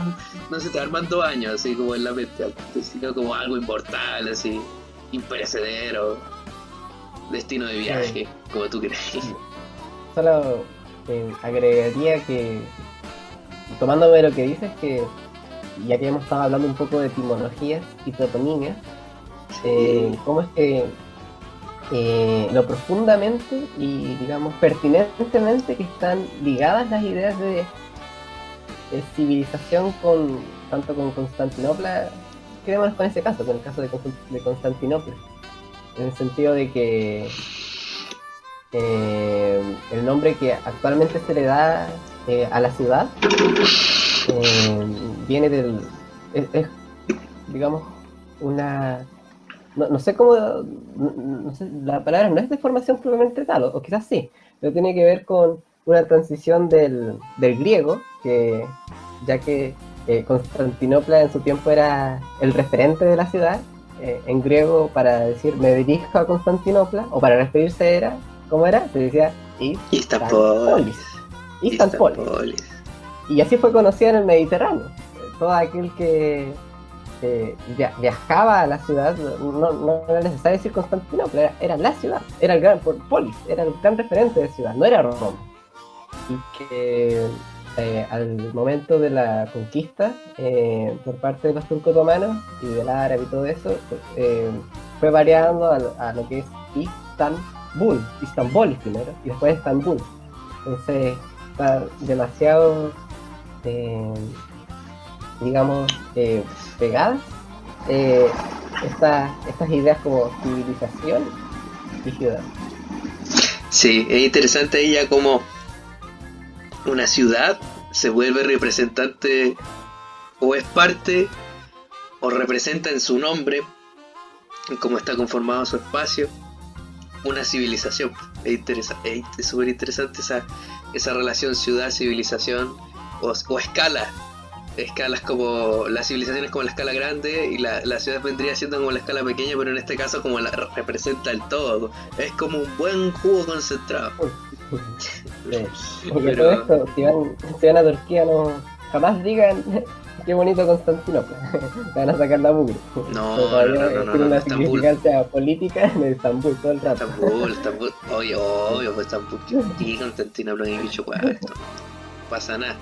no se te arman 2 años, así como en la mente, sino como algo inmortal, así, imperecedero, destino de viaje, como tú crees. Solo agregaría que, tomándome lo que dices, que ya que hemos estado hablando un poco de etimologías y toponimias, cómo es que lo profundamente y, digamos, pertinentemente que están ligadas las ideas de civilización tanto con Constantinopla, quedémonos con ese caso, con el caso de Constantinopla, en el sentido de que el nombre que actualmente se le da a la ciudad viene es, digamos, una... No sé cómo, no sé, la palabra no es de formación propiamente tal, o quizás sí, pero tiene que ver con una transición del griego, que ya que Constantinopla en su tiempo era el referente de la ciudad, en griego para decir me dirijo a Constantinopla, o para referirse era, ¿cómo era? Se decía Istanpolis. Istanpolis. Y así fue conocida en el Mediterráneo. Todo aquel que viajaba a la ciudad, no era necesario decir Constantinopla, era la ciudad, era el gran polis, era el gran referente de ciudad, no era Roma. Y que al momento de la conquista por parte de los turco-otomanos y del árabe y todo eso, fue variando a lo que es Istanbul primero y después Estambul. Entonces está demasiado digamos, pegadas estas ideas como civilización y ciudad. Sí, es interesante ella como una ciudad se vuelve representante o es parte o representa en su nombre, en cómo está conformado su espacio, una civilización. Es súper interesante esa relación ciudad-civilización o escala. Escalas como la civilización es como la escala grande y la ciudad vendría siendo como la escala pequeña, pero en este caso como la representa el todo. Es como un buen jugo concentrado. Porque todo esto, si van a Turquía, no jamás digan qué bonito Constantinopla. Van a sacar la mugre. No, tiene una Estambul. significancia política en Estambul todo el rato. Estambul, obvio, pues Estambul, y Constantinopla ni bicho cuarto. Pasa nada,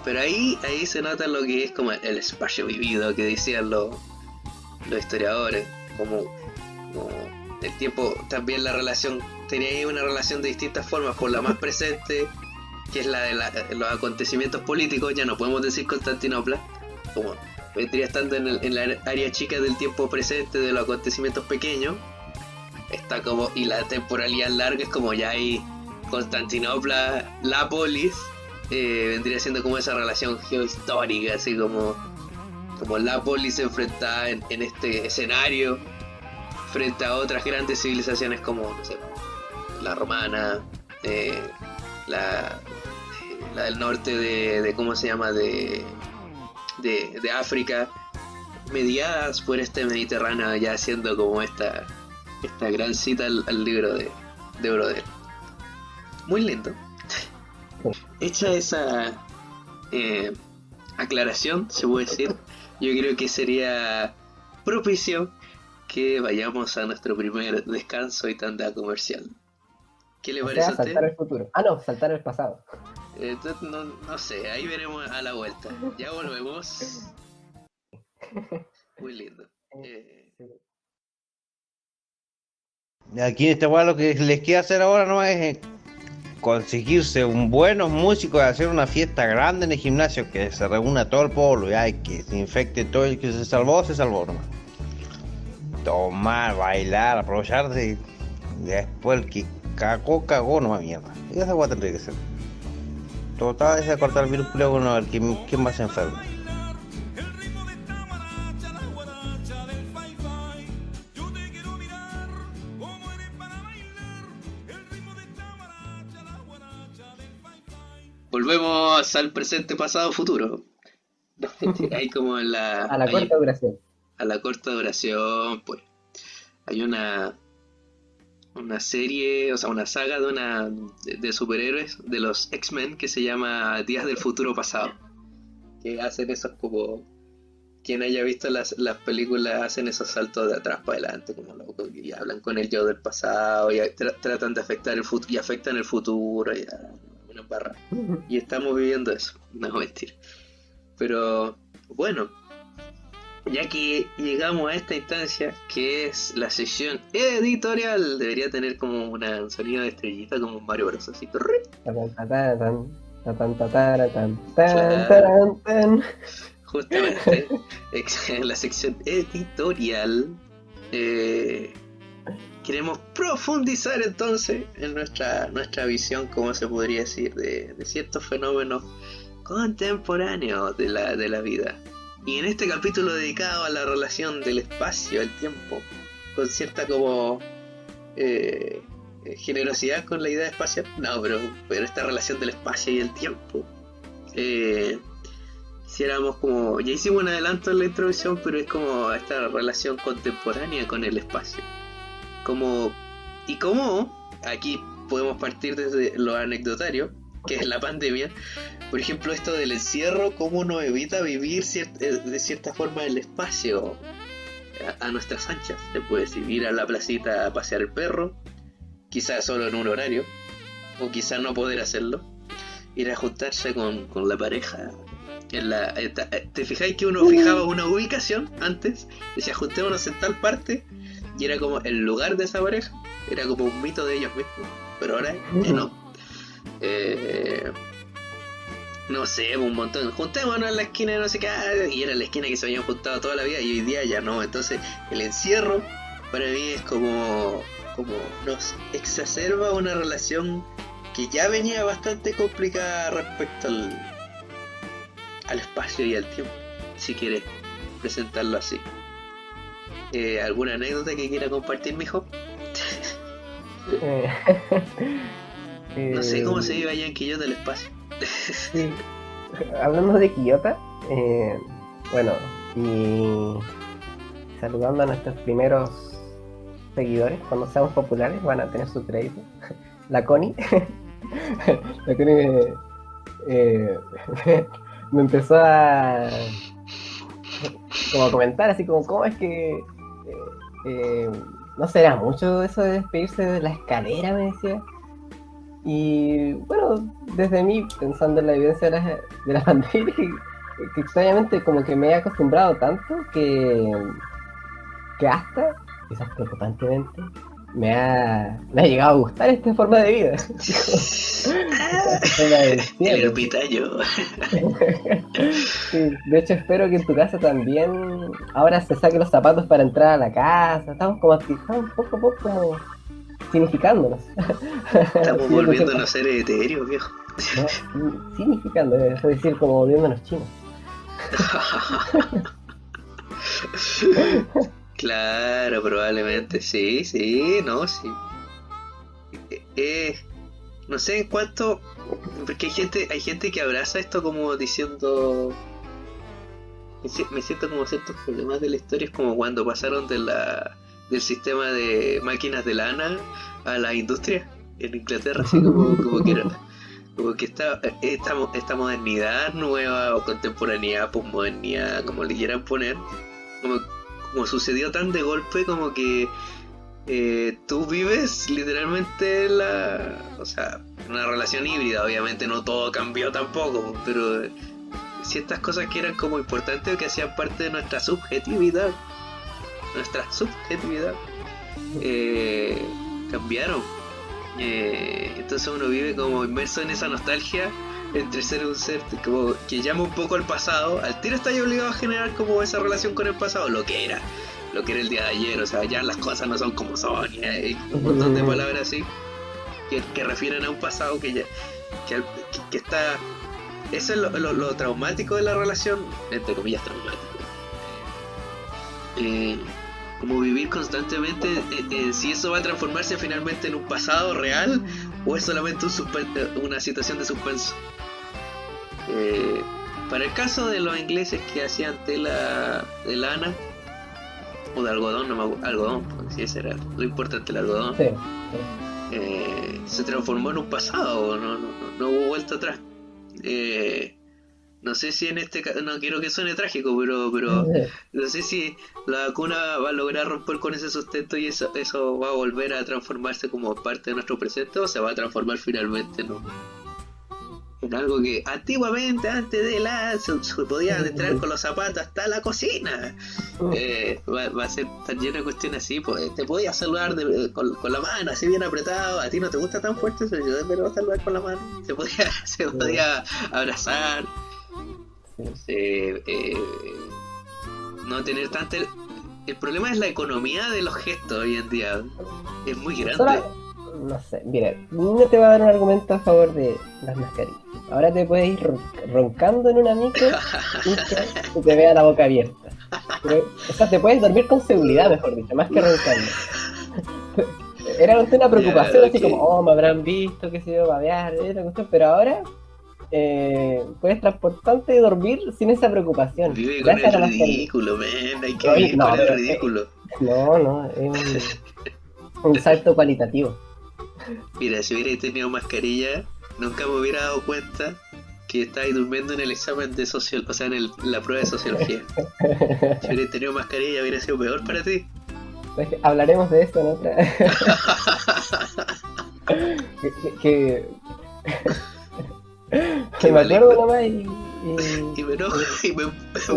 pero ahí se nota lo que es como el espacio vivido que decían los historiadores, como el tiempo, también la relación, tenía ahí una relación de distintas formas, por la más presente, que es la de los acontecimientos políticos. Ya no podemos decir Constantinopla, como vendría estando en la área chica del tiempo presente de los acontecimientos pequeños. Está como, y la temporalidad larga es como ya hay Constantinopla, la polis, vendría siendo como esa relación geohistórica, así como la polis enfrentada en este escenario frente a otras grandes civilizaciones como, no sé, la romana, la del norte de ¿cómo se llama? De África, mediadas por este Mediterráneo, ya siendo como esta gran cita al libro de Brodel. Muy lindo. Hecha esa aclaración, se puede decir, yo creo que sería propicio que vayamos a nuestro primer descanso y tanda comercial. ¿Qué le parece a usted? Saltar al futuro. Ah, no, saltar al pasado. No sé, ahí veremos a la vuelta. Ya volvemos. Muy lindo. Aquí en este weá lo que les queda hacer ahora no es conseguirse un buenos músicos y hacer una fiesta grande en el gimnasio, que se reúna todo el pueblo y hay que se infecte todo el que se salvó nomás. Tomar, bailar, aprovechar de después el que cagó nomás mierda. Y esa weá tendría que ser. Total es de cortar el virus culiao, a ver quién más se enferma. Volvemos al presente, pasado, futuro. Hay como A la corta duración. A la corta duración, pues. Hay una serie, o sea, una saga de superhéroes de los X-Men que se llama Días del Futuro Pasado. Que hacen esos como... Quien haya visto las películas hacen esos saltos de atrás para adelante, como locos, y hablan con el yo del pasado, y tratan de afectar el futuro, y afectan el futuro, y una barra. Y estamos viviendo eso, no mentir. Pero bueno, ya que llegamos a esta instancia, que es la sección editorial, debería tener como un sonido de estrellita, como un Mario Bros. Así. Justamente, en la sección editorial, queremos profundizar entonces en nuestra visión, como se podría decir, de ciertos fenómenos contemporáneos de la vida. Y en este capítulo dedicado a la relación del espacio, el tiempo, con cierta como generosidad con la idea espacial, no, pero esta relación del espacio y el tiempo, quisiéramos como, ya hicimos un adelanto en la introducción, pero es como esta relación contemporánea con el espacio. Cómo aquí podemos partir desde lo anecdotario, que es la pandemia. Por ejemplo, esto del encierro, cómo nos evita vivir de cierta forma el espacio a nuestras anchas. Se puede decir, ir a la placita a pasear el perro, quizás solo en un horario, o quizás no poder hacerlo, ir a juntarse con la pareja. ¿Te fijáis que uno fijaba una ubicación antes? Decía, juntémonos en tal parte, y era como el lugar de esa pareja, era como un mito de ellos mismos, pero ahora ya no. No sé, un montón, juntémonos en la esquina de no sé qué, y era la esquina que se habían juntado toda la vida, y hoy día ya no. Entonces el encierro para mí es como nos exacerba una relación que ya venía bastante complicada respecto al espacio y al tiempo, si quieres presentarlo así. ¿Alguna anécdota que quiera compartir, mijo? No sé cómo se vive allá en Quillota el espacio. Sí. Hablando de Quillota, bueno, y saludando a nuestros primeros seguidores, cuando seamos populares van a tener su crédito. La Connie, la Connie me empezó a como comentar así como, ¿cómo es que no será mucho eso de despedirse de la escalera? Me decía. Y bueno, desde mí, pensando en la evidencia de la pandemia, que extrañamente como que me he acostumbrado tanto que hasta, quizás preocupantemente, me ha llegado a gustar esta forma de vida. Zona del El cielo. ermitaño. Sí, de hecho espero que en tu casa también ahora se saquen los zapatos para entrar a la casa. Estamos poco a poco como significándonos. Estamos Sí, volviéndonos seres etéreos, viejo. no, significando, es decir, como volviéndonos chinos. Claro, probablemente, sí, sí, no, sí. No sé en cuánto, porque hay gente que abraza esto como diciendo, me siento como ciertos problemas de la historia, es como cuando pasaron del sistema de máquinas de lana a la industria en Inglaterra, así como que era, como que esta modernidad nueva o contemporaneidad, posmodernidad, como le quieran poner, como sucedió tan de golpe, como que tú vives literalmente o sea, una relación híbrida. Obviamente no todo cambió tampoco, pero ciertas cosas que eran como importantes o que hacían parte de nuestra subjetividad cambiaron. Entonces uno vive como inmerso en esa nostalgia entre ser un ser como que llama un poco al pasado. Al tiro está ya obligado a generar como esa relación con el pasado, lo que era el día de ayer. O sea, ya las cosas no son como son, y hay un montón de palabras así que refieren a un pasado que está. Eso es lo traumático de la relación, entre comillas traumático. Como vivir constantemente si eso va a transformarse finalmente en un pasado real o es solamente una situación de suspenso. Para el caso de los ingleses que hacían tela de lana o de algodón, no me acuerdo, algodón, porque si ese era lo importante, el algodón, Sí. se transformó en un pasado, no hubo vuelta atrás. No sé si en este caso, no quiero que suene trágico, pero no sé si la vacuna va a lograr romper con ese sustento y eso va a volver a transformarse como parte de nuestro presente, o se va a transformar finalmente en algo que antiguamente, antes de se podían entrar con los zapatos hasta la cocina. Va a ser tan lleno de cuestiones así, pues te podías saludar con la mano así bien apretado. A ti no te gusta tan fuerte eso, yo pero saludar con la mano, se podía abrazar. No tener tanta. El problema es la economía de los gestos hoy en día. Es muy grande. No sé, mira, no te va a dar un argumento a favor de las mascarillas. Ahora te puedes ir roncando en una micro y te vea la boca abierta. O sea, te puedes dormir con seguridad, mejor dicho, más que roncando. Era una preocupación, así como, oh, me habrán visto, qué sé yo, babear, pero ahora puedes transportarte y dormir sin esa preocupación. Vive con el ridículo, man. Hay que vivir con el ridículo. No, es un salto cualitativo. Mira, si hubiera tenido mascarilla, nunca me hubiera dado cuenta que estabas durmiendo en el examen de social, o sea, en la prueba de sociología. Si hubiera tenido mascarilla, hubiera sido peor para ti. Hablaremos de esto en otra. que me acuerdo nomás y me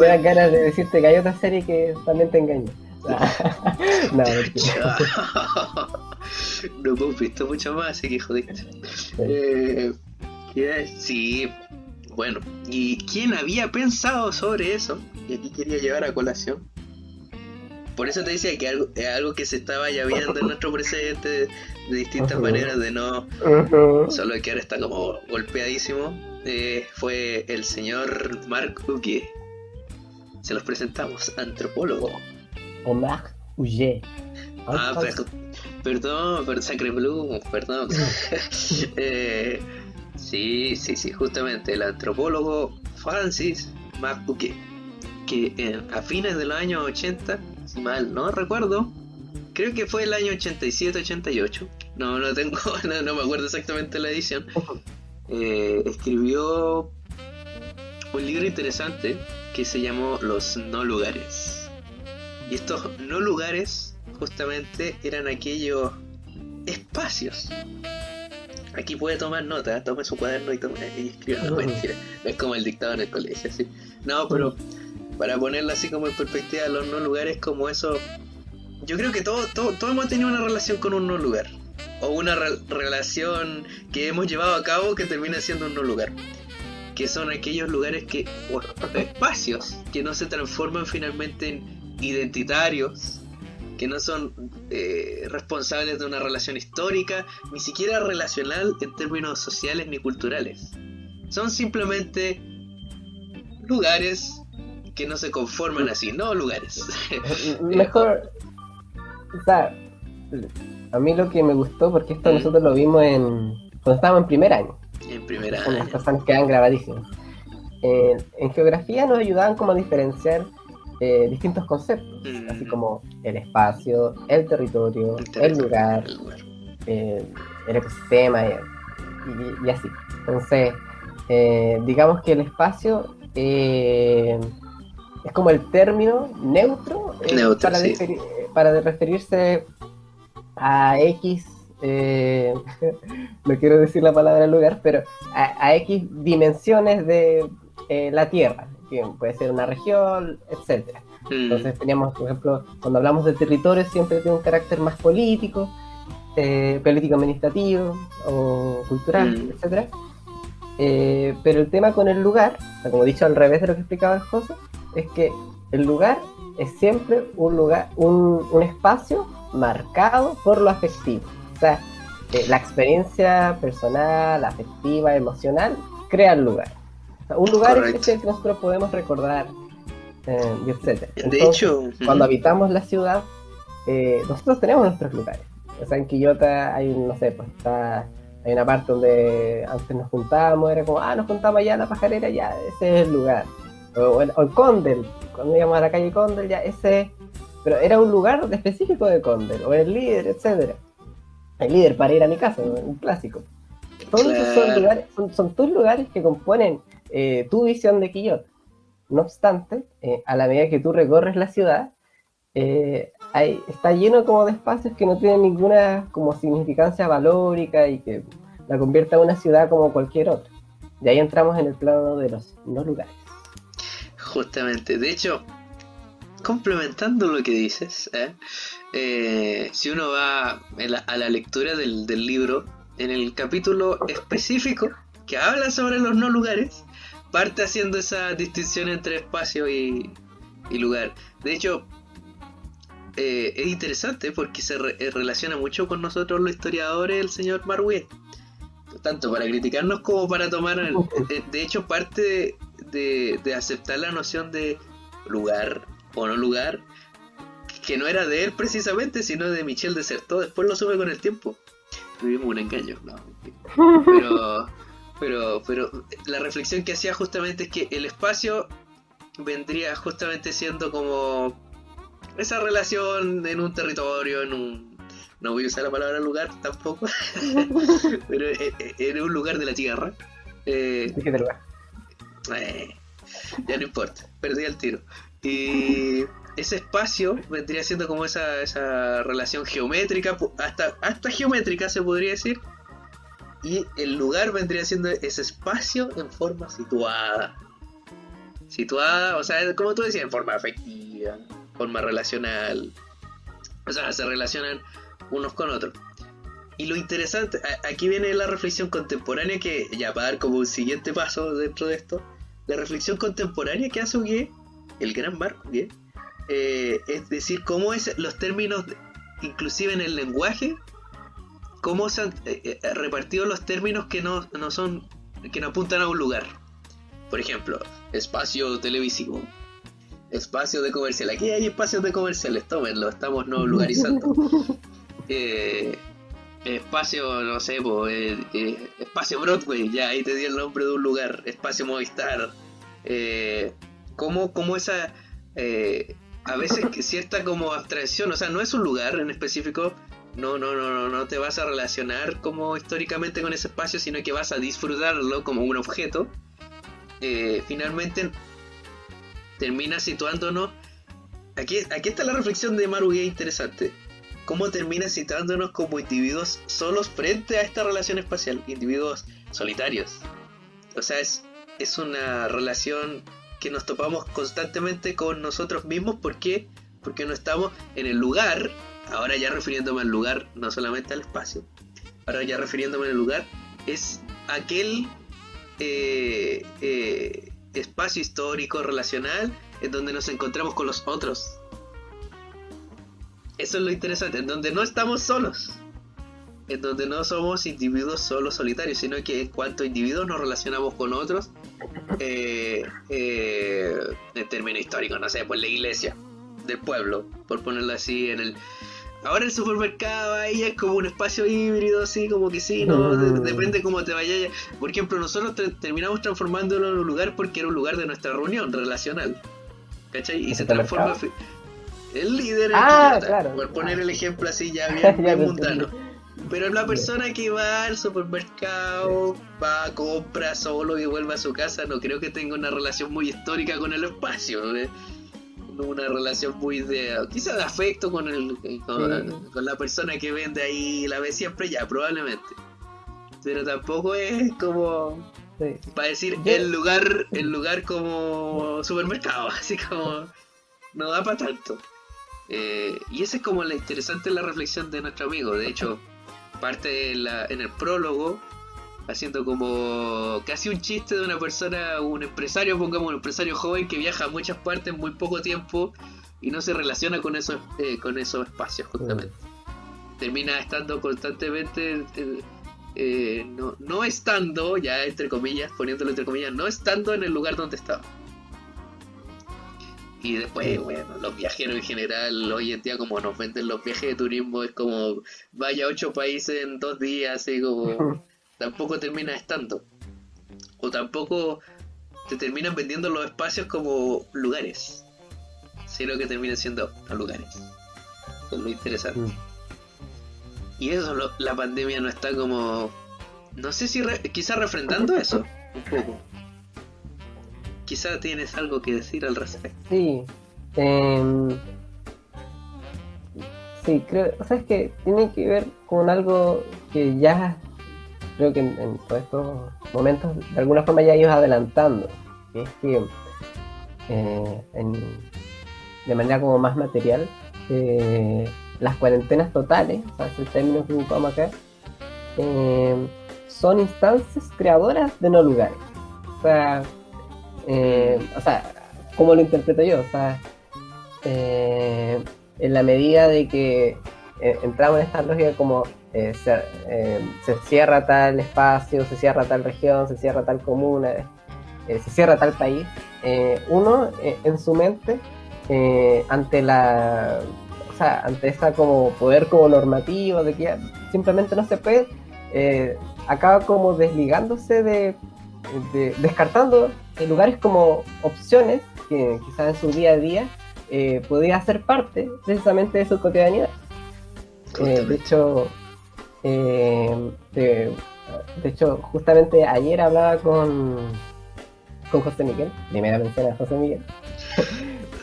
dan ganas de decirte que hay otra serie que también te engaña. No, no hemos visto mucho más, así que jodiste. Sí, bueno, ¿y quién había pensado sobre eso? Y aquí quería llevar a colación. Por eso te decía que es algo que se estaba ya viendo en nuestro presente de distintas maneras de no. Solo que ahora está como golpeadísimo. Fue el señor Marc Uguier. Se los presentamos, antropólogo. Omar Uguier. Perdón, Sacre Blue, perdón. Sí, justamente el antropólogo Francis Marc Uguier, que a fines de los años 80, si mal no recuerdo, creo que fue el año 87-88, no me acuerdo exactamente la edición, escribió un libro interesante que se llamó Los no lugares. Y estos no lugares justamente eran aquellos espacios. Aquí puede tomar nota, tome su cuaderno y escriba. No, mentira, no es como el dictado en el colegio, así. No, pero para ponerlo así como en perspectiva, los no lugares como eso. Yo creo que todos hemos tenido una relación con un no lugar. o una relación que hemos llevado a cabo que termina siendo un no lugar, que son aquellos lugares o espacios que no se transforman finalmente en identitarios, que no son responsables de una relación histórica, ni siquiera relacional en términos sociales ni culturales. Son simplemente lugares que no se conforman así, no lugares. Mejor, o sea, a mí lo que me gustó, porque esto nosotros lo vimos cuando estábamos en primer año. En primer Son las año. personas que quedan grabadísimas. En geografía nos ayudaban como a diferenciar distintos conceptos, así como el espacio, el territorio, el lugar, el ecosistema y así. Entonces, digamos que el espacio es como el término neutro, Neutro, sí. para referirse a X, no quiero decir la palabra lugar, pero a X dimensiones de la Tierra, que puede ser una región, etcétera. Entonces teníamos, por ejemplo, cuando hablamos de territorio siempre tiene un carácter más político, administrativo o cultural, etcétera. Pero el tema con el lugar, o sea, como he dicho al revés de lo que explicaba el José, es que el lugar es siempre un lugar, un espacio marcado por lo afectivo. O sea, la experiencia personal, afectiva, emocional, crea el lugar. O sea, un lugar es el que nosotros podemos recordar, y etcétera. De Entonces, hecho, cuando habitamos la ciudad, nosotros tenemos nuestros lugares. O sea, en Quillota hay no sé, pues hay una parte donde antes nos juntábamos, era como, nos juntamos allá en la pajarera, ya, ese es el lugar. O el Condel, cuando íbamos a la calle Condel, ya, ese, pero era un lugar específico de Condel, o el Líder, etcétera. El Líder para ir a mi casa, un clásico. Todos esos son lugares, son tus lugares que componen tu visión de Quillota. No obstante, a la medida que tú recorres la ciudad, está lleno como de espacios que no tienen ninguna como significancia valórica y que la convierte en una ciudad como cualquier otra. Y ahí entramos en el plano de los no lugares. Justamente, de hecho, complementando lo que dices, si uno va a la lectura del libro, en el capítulo específico que habla sobre los no lugares, parte haciendo esa distinción entre espacio y lugar. De hecho, es interesante porque se relaciona mucho con nosotros los historiadores, el señor Marguet, tanto para criticarnos como para tomar, de hecho, parte de aceptar la noción de lugar o no lugar, que no era de él precisamente, sino de Michel de Certeau. Después lo supe con el tiempo. Tuvimos un engaño, no. Pero la reflexión que hacía justamente es que el espacio vendría justamente siendo como esa relación en un territorio, no voy a usar la palabra lugar tampoco, pero en un lugar de la tierra. Ya no importa, perdí el tiro. Y ese espacio vendría siendo como esa relación geométrica, hasta geométrica se podría decir. Y el lugar vendría siendo ese espacio en forma situada, o sea, como tú decías, en forma afectiva, forma relacional. O sea, se relacionan unos con otros. Y lo interesante, aquí viene la reflexión contemporánea, que ya va a dar como un siguiente paso dentro de esto. La reflexión contemporánea que hace Huguet, el gran Marc Huguet, es decir, cómo es los términos, inclusive en el lenguaje, cómo se han repartido los términos que no apuntan a un lugar. Por ejemplo, espacio televisivo, espacio de comercial. Aquí hay espacios de comerciales, tómenlo, estamos no lugarizando. Espacio, no sé, espacio Broadway, ya ahí te di el nombre de un lugar. Espacio Movistar. Como esa, a veces cierta como abstracción, o sea, no es un lugar en específico. No te vas a relacionar como históricamente con ese espacio, sino que vas a disfrutarlo como un objeto. Finalmente termina situándonos. Aquí está la reflexión de Marc Huguet interesante. Cómo termina situándonos como individuos solos frente a esta relación espacial, individuos solitarios. O sea, es una relación que nos topamos constantemente con nosotros mismos. ¿Por qué? Porque no estamos en el lugar ahora ya refiriéndome al lugar, no solamente al espacio, ahora ya refiriéndome al lugar, es aquel espacio histórico, relacional, en donde nos encontramos con los otros. Eso es lo interesante, en donde no estamos solos, en donde no somos individuos solos, solitarios, sino que en cuanto a individuos nos relacionamos con otros, en términos históricos, no sé, pues la iglesia del pueblo, por ponerlo así, ahora el supermercado ahí es como un espacio híbrido, así como que sí, no, depende cómo te vayas. Por ejemplo, nosotros terminamos transformándolo en un lugar porque era un lugar de nuestra reunión relacional, ¿cachai? Y se transforma el líder en claro. por poner el ejemplo así ya bien, Ya bien te mundano. entendí. Pero la persona que va al supermercado, va, compra solo y vuelve a su casa, no creo que tenga una relación muy histórica con el espacio, una relación muy quizás de afecto con la persona que vende ahí, la ve siempre ya, probablemente. Pero tampoco es como para decir el lugar como supermercado, así como no da para tanto. Y esa es como la interesante la reflexión de nuestro amigo. De hecho, parte en el prólogo, haciendo como casi un chiste de una persona, un empresario, pongamos un empresario joven que viaja a muchas partes en muy poco tiempo y no se relaciona con esos espacios, justamente. Termina estando constantemente, no estando, ya entre comillas, poniéndolo entre comillas, no estando en el lugar donde estaba. Y después, bueno, los viajeros en general, hoy en día como nos venden los viajes de turismo, es como vaya a 8 países en 2 días, así como tampoco termina estando. O tampoco te terminan vendiendo los espacios como lugares, sino que terminan siendo no lugares. Eso es lo interesante. Y eso, la pandemia no está como, no sé si quizás refrendando eso, un poco. Quizá tienes algo que decir al respecto. Sí, sí, creo, o sea, es que tiene que ver con algo que ya creo que en todos estos momentos de alguna forma ya ibas adelantando, que es que de manera como más material, las cuarentenas totales, o sea, es el término que ocupamos acá, son instancias creadoras de no lugares. O sea, ¿cómo lo interpreto yo? O sea, en la medida de que entramos en esta lógica como se cierra tal espacio, se cierra tal región, se cierra tal comuna, se cierra tal país, uno en su mente ante ante esa como poder como normativo de que simplemente no se puede, acaba como desligándose descartando lugares como opciones que quizás en su día a día podía ser parte precisamente de su cotidianidad. De hecho, justamente ayer hablaba con José Miguel, primera mención a José Miguel.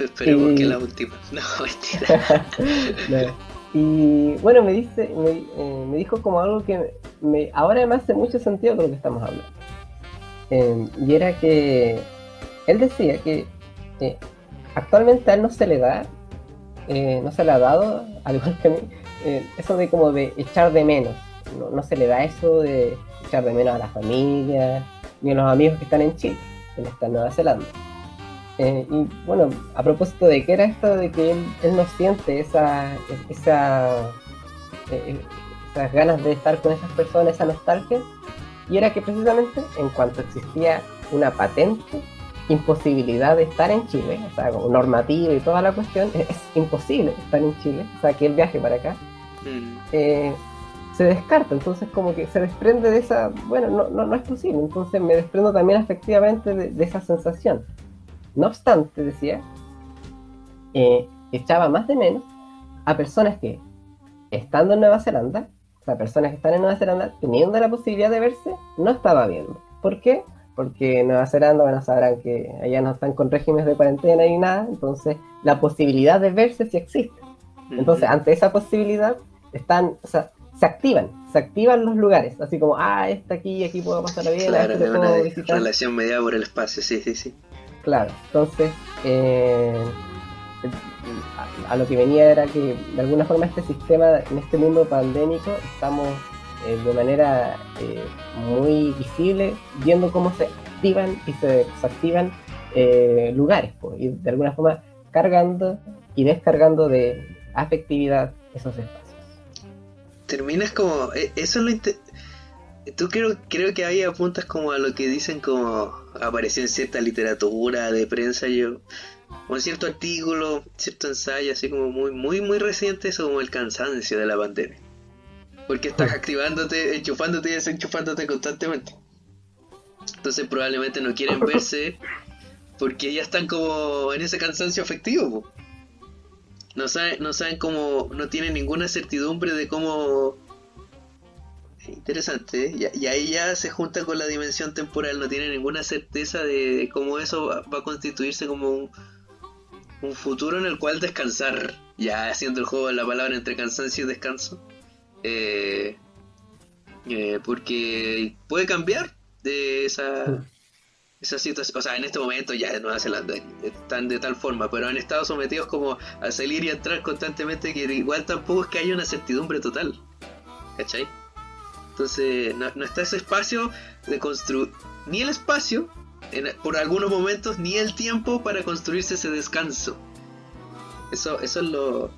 Esperemos que la última. No, mentira. No. Y bueno, me dijo como algo que ahora me hace mucho sentido con lo que estamos hablando. Y era que él decía que actualmente a él no se le ha dado, al igual que a mí, eso de como de echar de menos. No se le da eso de echar de menos a la familia, ni a los amigos que están en Chile, que están en Nueva Zelanda. Y bueno, a propósito de qué era esto de que él no siente esas ganas de estar con esas personas, esa nostalgia, y era que precisamente en cuanto existía una patente imposibilidad de estar en Chile, o sea, como normativa y toda la cuestión, es imposible estar en Chile, o sea, que el viaje para acá, se descarta, entonces como que se desprende de esa, bueno, no es posible, entonces me desprendo también efectivamente de esa sensación. No obstante, decía, echaba más de menos a personas que, estando en Nueva Zelanda, o sea, personas que están en Nueva Zelanda, teniendo la posibilidad de verse, no estaba viendo. ¿Por qué? Porque en Nueva Zelanda, bueno, sabrán que allá no están con regímenes de cuarentena ni nada, entonces la posibilidad de verse sí existe. Entonces, ante esa posibilidad, se activan los lugares, así como, aquí puedo pasar bien, claro, te es puedo una visitar. relación mediada por el espacio, sí. Claro, entonces, a lo que venía era que de alguna forma este sistema, en este mundo pandémico, estamos de manera muy visible viendo cómo se activan y se desactivan lugares, pues, y de alguna forma cargando y descargando de afectividad esos espacios. Terminas como... Eso es lo... Tú creo que ahí apuntas como a lo que dicen como apareció en cierta literatura de prensa, como cierto artículo, cierto ensayo, así como muy reciente, eso como el cansancio de la pandemia. Porque estás activándote, enchufándote y desenchufándote constantemente. Entonces probablemente no quieren verse porque ya están como en ese cansancio afectivo, po. No saben cómo, no tienen ninguna certidumbre de cómo... Interesante, ¿eh? Y ahí ya se junta con la dimensión temporal, no tiene ninguna certeza de cómo eso va a constituirse como un futuro en el cual descansar, ya haciendo el juego de la palabra entre cansancio y descanso, porque puede cambiar de esa situación. O sea, en este momento ya en Nueva Zelanda están de tal forma, pero han estado sometidos como a salir y a entrar constantemente, que igual tampoco es que haya una certidumbre total, ¿cachai? Entonces no está ese espacio de construir, ni el espacio por algunos momentos, ni el tiempo para construirse ese descanso. Eso es un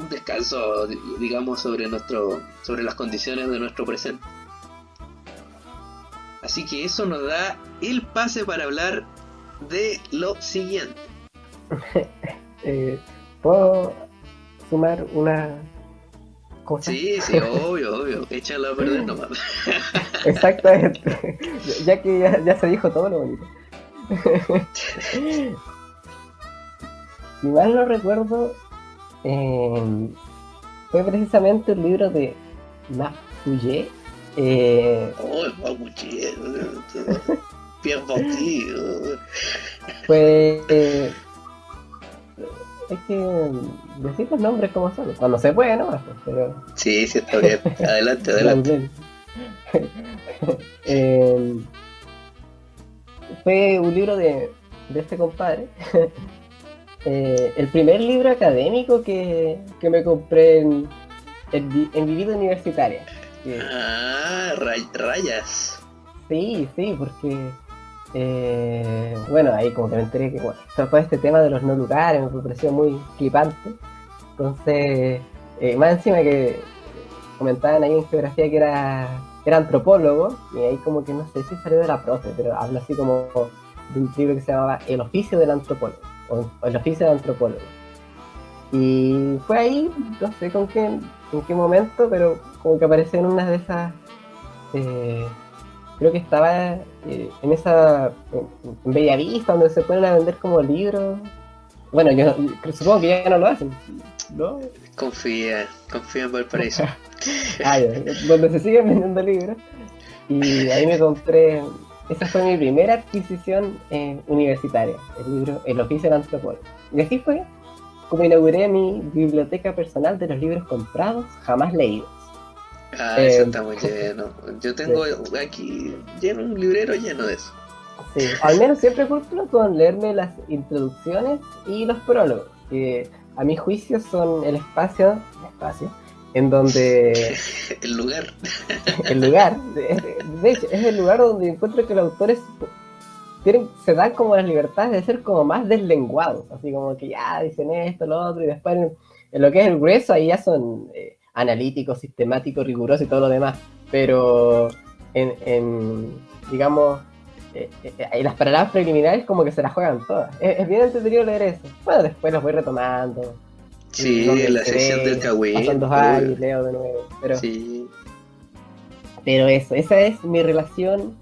descanso, digamos, sobre las condiciones de nuestro presente. Así que eso nos da el pase para hablar de lo siguiente. ¿Puedo sumar una cosa? Sí, obvio. Échalo a perder nomás. Exactamente. Ya que ya se dijo todo lo bonito. Si mal no recuerdo, fue precisamente un libro de Mafuye. Mapuche, bien batido. Pues hay que decir los nombres como son, cuando se puede, ¿no? Pero Sí, está bien. Adelante. Fue un libro de este compadre. El primer libro académico que me compré en mi vida universitaria. Rayas. Sí, porque bueno, ahí como que me enteré que todo este tema de los no lugares me pareció muy flipante. Entonces, más encima que comentaban ahí en geografía que era antropólogo, y ahí como que no sé si salió de la profe, pero habla así como de un libro que se llamaba El oficio del antropólogo, o El oficio del antropólogo. Y fue ahí, no sé en qué momento, pero como que apareció en una de esas, creo que estaba en Bellavista, donde se ponen a vender como libros. Bueno, yo supongo que ya no lo hacen, ¿no? Confía en Valparaíso. Donde se siguen vendiendo libros. Y ahí me compré, esa fue mi primera adquisición universitaria, el libro El oficio del antropólogo. Y así fue como inauguré mi biblioteca personal de los libros comprados, jamás leídos. Eso está muy lleno. Yo tengo aquí un librero lleno de eso. Sí, al menos siempre cumplo con leerme las introducciones y los prólogos, que a mi juicio son el espacio en donde... El lugar. De hecho, es el lugar donde encuentro que los autores se dan como las libertades de ser como más deslenguados, así como que ya dicen esto, lo otro, y después en lo que es el grueso ahí ya son analíticos, sistemáticos, rigurosos y todo lo demás, pero digamos, las palabras preliminares como que se las juegan todas. Es bien entretenido leer eso. Bueno, después los voy retomando. Sí, la sección del Kawin. Pasan 2 años, leo de nuevo. Pero, sí. Pero esa es mi relación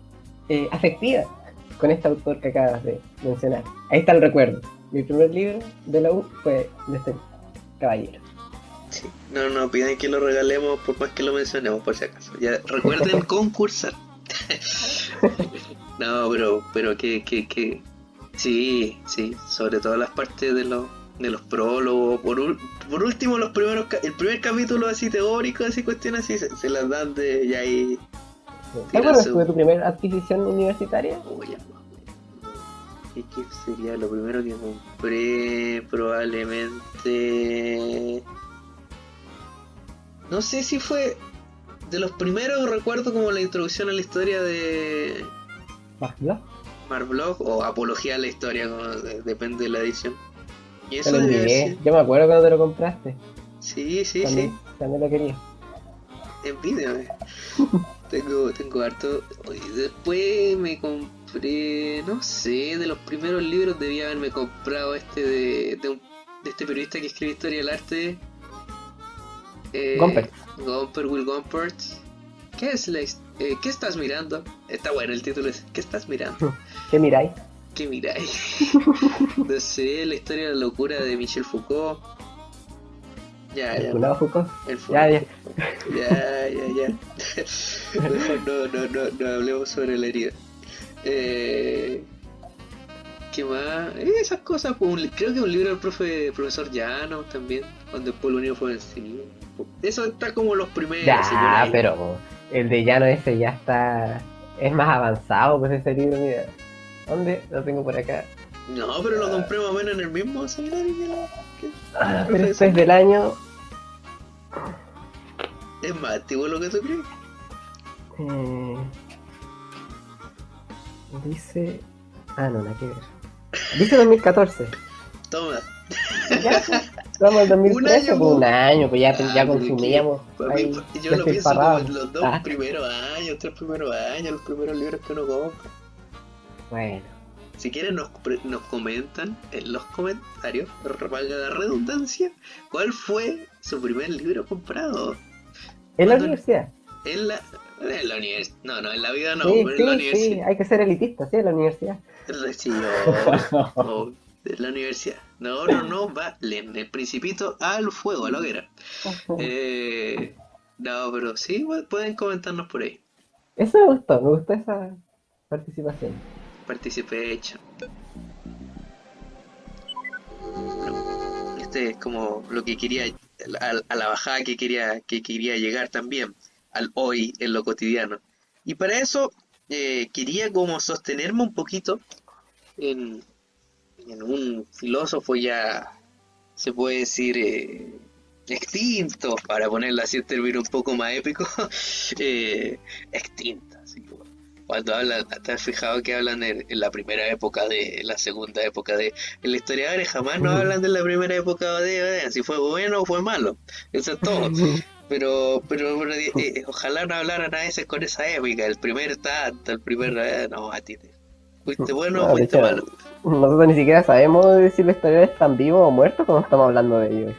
afectiva con este autor que acabas de mencionar. Ahí está el recuerdo. Mi primer libro de la U fue de este caballero. Sí. No pidan que lo regalemos por más que lo mencionemos, por si acaso. Ya recuerden concursar. No, pero que sí, sobre todo las partes de los prólogos. Por último, el primer capítulo así teórico, así cuestiones así, se las dan de ya ahí. ¿Te acuerdas de tu primera adquisición universitaria? ¿Qué sería lo primero que compré? Probablemente... No sé si fue de los primeros, recuerdo como la introducción a la historia de ¿Bajlo? Marblog o apología a la historia, depende de la edición. Y Te eso lo debe haber envié. sido- Yo me acuerdo cuando te lo compraste. Sí, sí, También, sí. también lo quería. Envídiame. Tengo harto. Y después me compré, no sé, de los primeros libros debía haberme comprado este de este periodista que escribe historia del arte. Gompert. Will Gompert. ¿Qué es ¿qué estás mirando? Está bueno el título es ¿qué estás mirando? ¿Qué miráis? ¿Qué miráis? No sé, la historia de la locura de Michel Foucault. Ya, ¿El ya. Funado Foucault? El Ya, ya. Ya. Mejor no hablemos sobre la herida. ¿Qué más? Esas cosas, pues, creo que un libro del profesor Llano también, cuando el pueblo unido fue vencido. Eso está como los primeros. así por Ya, ahí. pero el de Llano ese ya está... Es más avanzado, pues, ese libro, mira. ¿Dónde? Lo tengo por acá. No, pero lo compré más o menos en el mismo seminario que Ah, el pero esto profesor. es del año... Es más antiguo lo que tú crees. Dice... Ah, no, nada que ver. Dice 2014. Toma. Ya, vamos al 2013, año, pues un año, pues ya, ya pero consumíamos. para Ahí, mí, yo lo pienso como despilfarrados. en los dos Ah, primeros años, 3 primeros años, los primeros libros que uno compra. bueno. Si quieren nos comentan en los comentarios, valga la redundancia, cuál fue su primer libro comprado. En la Cuando- universidad. En la universidad. No, en la vida no, Sí, pero en la sí, sí, universidad. hay que ser elitista, sí, en la universidad. Sí, en la universidad. No, va en el Principito al fuego, a la hoguera. No, pero sí, pueden comentarnos por ahí. Eso me gustó esa participación. Participation. Este es como lo que quería, a la bajada que quería llegar también, al hoy en lo cotidiano. Y para eso quería como sostenerme un poquito en un filósofo ya, se puede decir, extinto, para ponerlo así en términos un poco más épicos, extinto. Así que, cuando hablan, ¿te has fijado que hablan en la primera época de la segunda época de en la historiadores jamás no hablan de la primera época de si fue bueno o fue malo, eso es todo. Pero ojalá no hablaran a veces con esa épica, el primer tanto, el primer no, a ti fuiste bueno o No, de fuiste hecho, malo. nosotros ni siquiera sabemos si los historiadores están vivos o muertos cuando estamos hablando de ellos.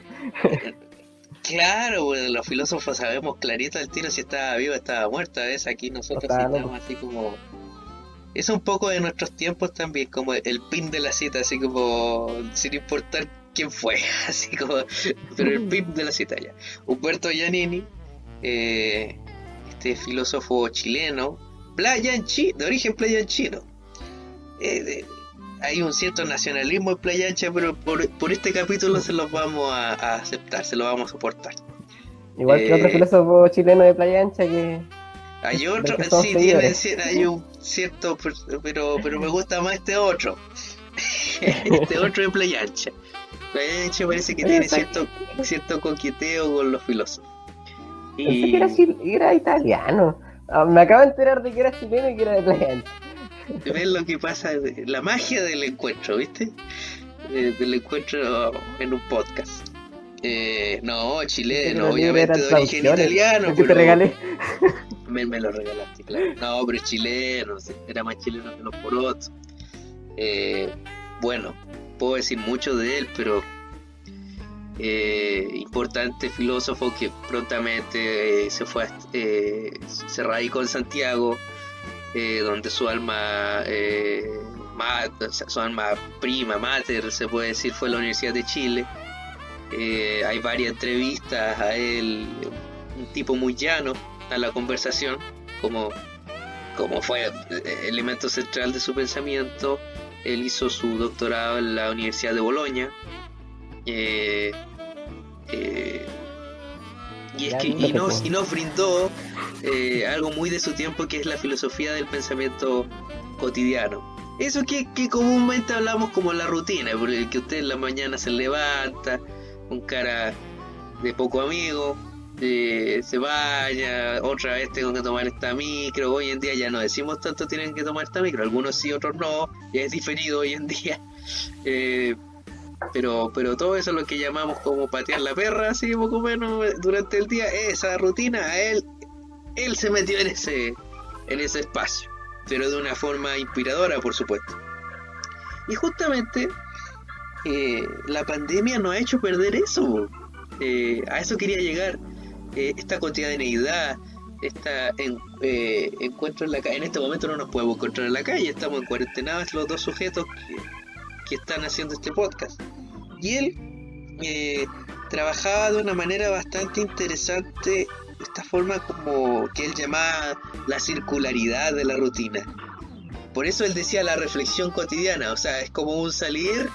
Claro, pues, los filósofos sabemos clarito al tiro si estaba vivo o estaba muerto. A veces aquí nosotros Estaba citamos loco. así como... Es un poco de nuestros tiempos también, como el pin de la cita, así como sin importar quién fue, así como... Pero el pin de la cita ya. Humberto Giannini, este filósofo chileno, de origen playanchino. Hay un cierto nacionalismo en Playa Ancha, pero por este capítulo se los vamos a aceptar, se los vamos a soportar. Igual que otro filósofo chileno de Playa Ancha que... Hay otro, del que somos sí, seguidores. hay un cierto, pero me gusta más este otro. Este otro de Playa Ancha. Playa Ancha parece que tiene cierto coqueteo con los filósofos. Pensé que era italiano. Ah, me acabo de enterar de que era chileno y que era de Playa Ancha. ¿Ves lo que pasa? La magia del encuentro, ¿viste? Del encuentro en un podcast. No, chileno, obviamente de origen italiano, que te pero regalé. me lo regalaste, claro. No, pero es chileno, era más chileno que los porotos. Bueno, puedo decir mucho de él, pero importante filósofo que prontamente se radicó en Santiago, donde su alma prima, mater, se puede decir, fue la Universidad de Chile. Hay varias entrevistas a él, un tipo muy llano a la conversación, como fue elemento central de su pensamiento. Él hizo su doctorado en la Universidad de Bolonia. Y nos brindó algo muy de su tiempo, que es la filosofía del pensamiento cotidiano. eso que comúnmente hablamos como la rutina, porque que usted en la mañana se levanta con cara de poco amigo, se baña, otra vez tengo que tomar esta micro. Hoy en día ya no decimos tanto tienen que tomar esta micro, algunos sí, otros no, ya es diferido hoy en día. Pero todo eso es lo que llamamos como patear la perra, así poco menos durante el día, esa rutina, él se metió en ese espacio, pero de una forma inspiradora, por supuesto. Y justamente la pandemia nos ha hecho perder eso. A eso quería llegar. Esta cotidianeidad, encuentro en la calle. En este momento no nos podemos encontrar en la calle, estamos en cuarentenados los dos sujetos que están haciendo este podcast. Y él trabajaba de una manera bastante interesante esta forma como que él llamaba la circularidad de la rutina. Por eso él decía la reflexión cotidiana, o sea, es como un salir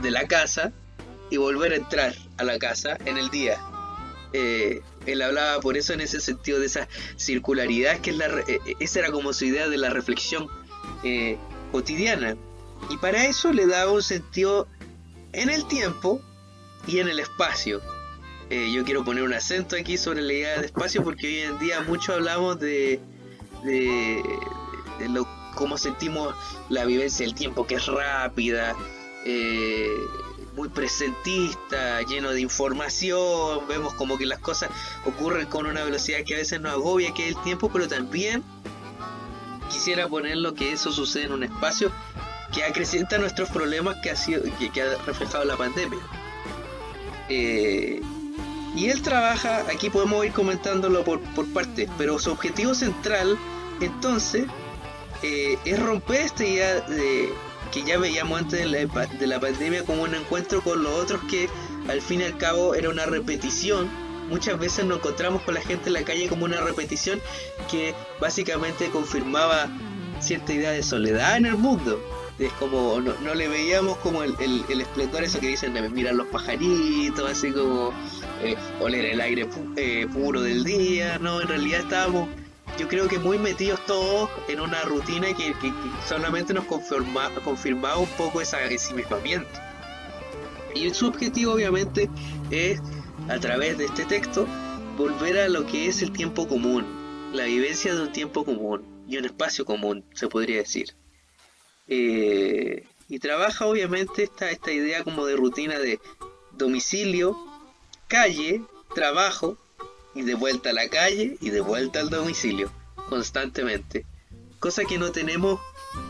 de la casa y volver a entrar a la casa en el día. Él hablaba por eso en ese sentido de esa circularidad, que es esa era como su idea de la reflexión cotidiana. Y para eso le daba un sentido en el tiempo y en el espacio. Yo quiero poner un acento aquí sobre la idea de espacio, porque hoy en día mucho hablamos de cómo sentimos la vivencia del tiempo, que es rápida, muy presentista, lleno de información. Vemos como que las cosas ocurren con una velocidad que a veces nos agobia, que es el tiempo, pero también quisiera poner lo que eso sucede en un espacio que acrecienta nuestros problemas que ha reflejado la pandemia. Y él trabaja, aquí podemos ir comentándolo por partes, pero su objetivo central entonces es romper esta idea que ya veíamos antes de la pandemia como un encuentro con los otros, que al fin y al cabo era una repetición. Muchas veces nos encontramos con la gente en la calle como una repetición que básicamente confirmaba cierta idea de soledad en el mundo. Es como, no le veíamos como el esplendor, eso que dicen de mirar los pajaritos, así como oler el aire puro del día. No, en realidad estábamos, yo creo que muy metidos todos en una rutina que solamente nos confirmaba un poco ese ensimismamiento. Y su objetivo obviamente es, a través de este texto, volver a lo que es el tiempo común, la vivencia de un tiempo común y un espacio común, se podría decir. Y trabaja obviamente esta idea como de rutina de domicilio, calle, trabajo, y de vuelta a la calle y de vuelta al domicilio, constantemente, cosa que no tenemos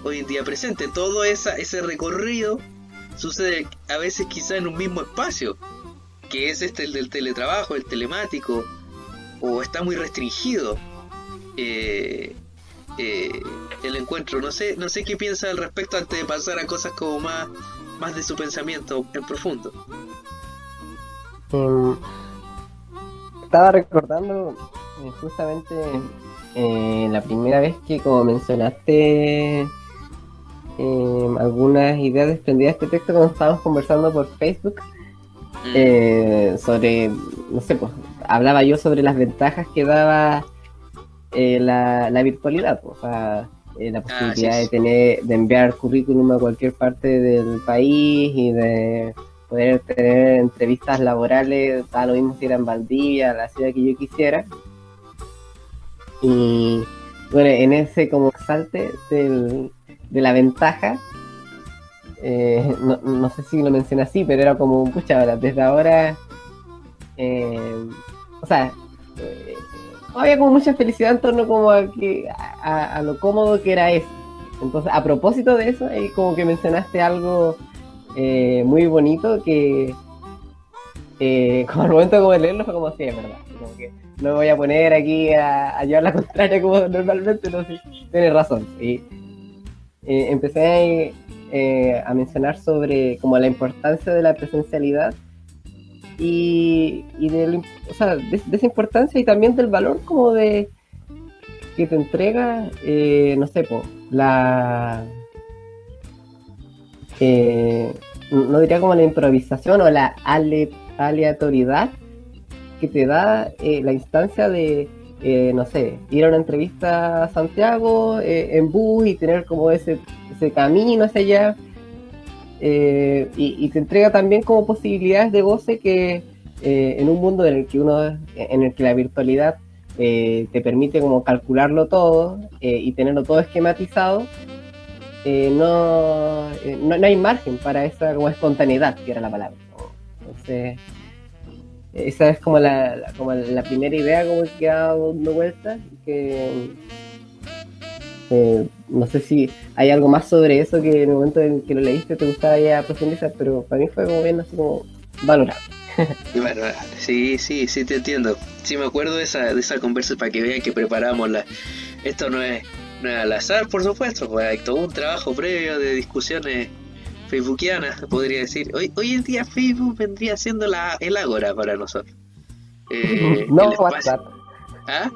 hoy en día presente. Todo ese recorrido sucede a veces quizá en un mismo espacio, que es el del teletrabajo, el telemático, o está muy restringido el encuentro. No sé qué piensa al respecto antes de pasar a cosas como más de su pensamiento en profundo. Estaba recordando justamente la primera vez que, como mencionaste, algunas ideas desprendidas de este texto cuando estábamos conversando por Facebook, sobre, no sé, pues hablaba yo sobre las ventajas que daba la virtualidad, pues, o sea, la posibilidad de enviar currículum a cualquier parte del país y de poder tener entrevistas laborales, a lo mismo si era en Valdivia, la ciudad que yo quisiera. Y bueno, en ese como salte de la ventaja, no sé si lo mencioné así, pero era como, pucha, desde ahora, o sea, había como mucha felicidad en torno como a lo cómodo que era eso. Entonces, a propósito de eso, como que mencionaste algo muy bonito que como al momento como de leerlo fue como, sí, es verdad, como que no me voy a poner aquí a llevar la contraria como normalmente, no sé, tienes razón. Y empecé a mencionar sobre como la importancia de la presencialidad y o sea, de esa importancia y también del valor como de que te entrega, no sé, no diría como la improvisación o la aleatoriedad que te da la instancia de no sé, ir a una entrevista a Santiago en bus y tener como ese camino hacia allá. Y te entrega también como posibilidades de goce que en un mundo en el que la virtualidad te permite como calcularlo todo y tenerlo todo esquematizado, no hay margen para esa como espontaneidad, que era la palabra. Entonces, esa es como la primera idea como que ha dado vueltas, que no sé si hay algo más sobre eso que en el momento en que lo leíste te gustaba ya profundizar, pero para mí fue como bien así como valorable. Y bueno, sí, te entiendo. Sí me acuerdo de esa conversa para que vean que preparamos esto no es al azar, por supuesto, pues hay todo un trabajo previo de discusiones facebookianas, podría decir. Hoy en día Facebook vendría siendo el ágora para nosotros. No el espacio. WhatsApp. ¿Ah?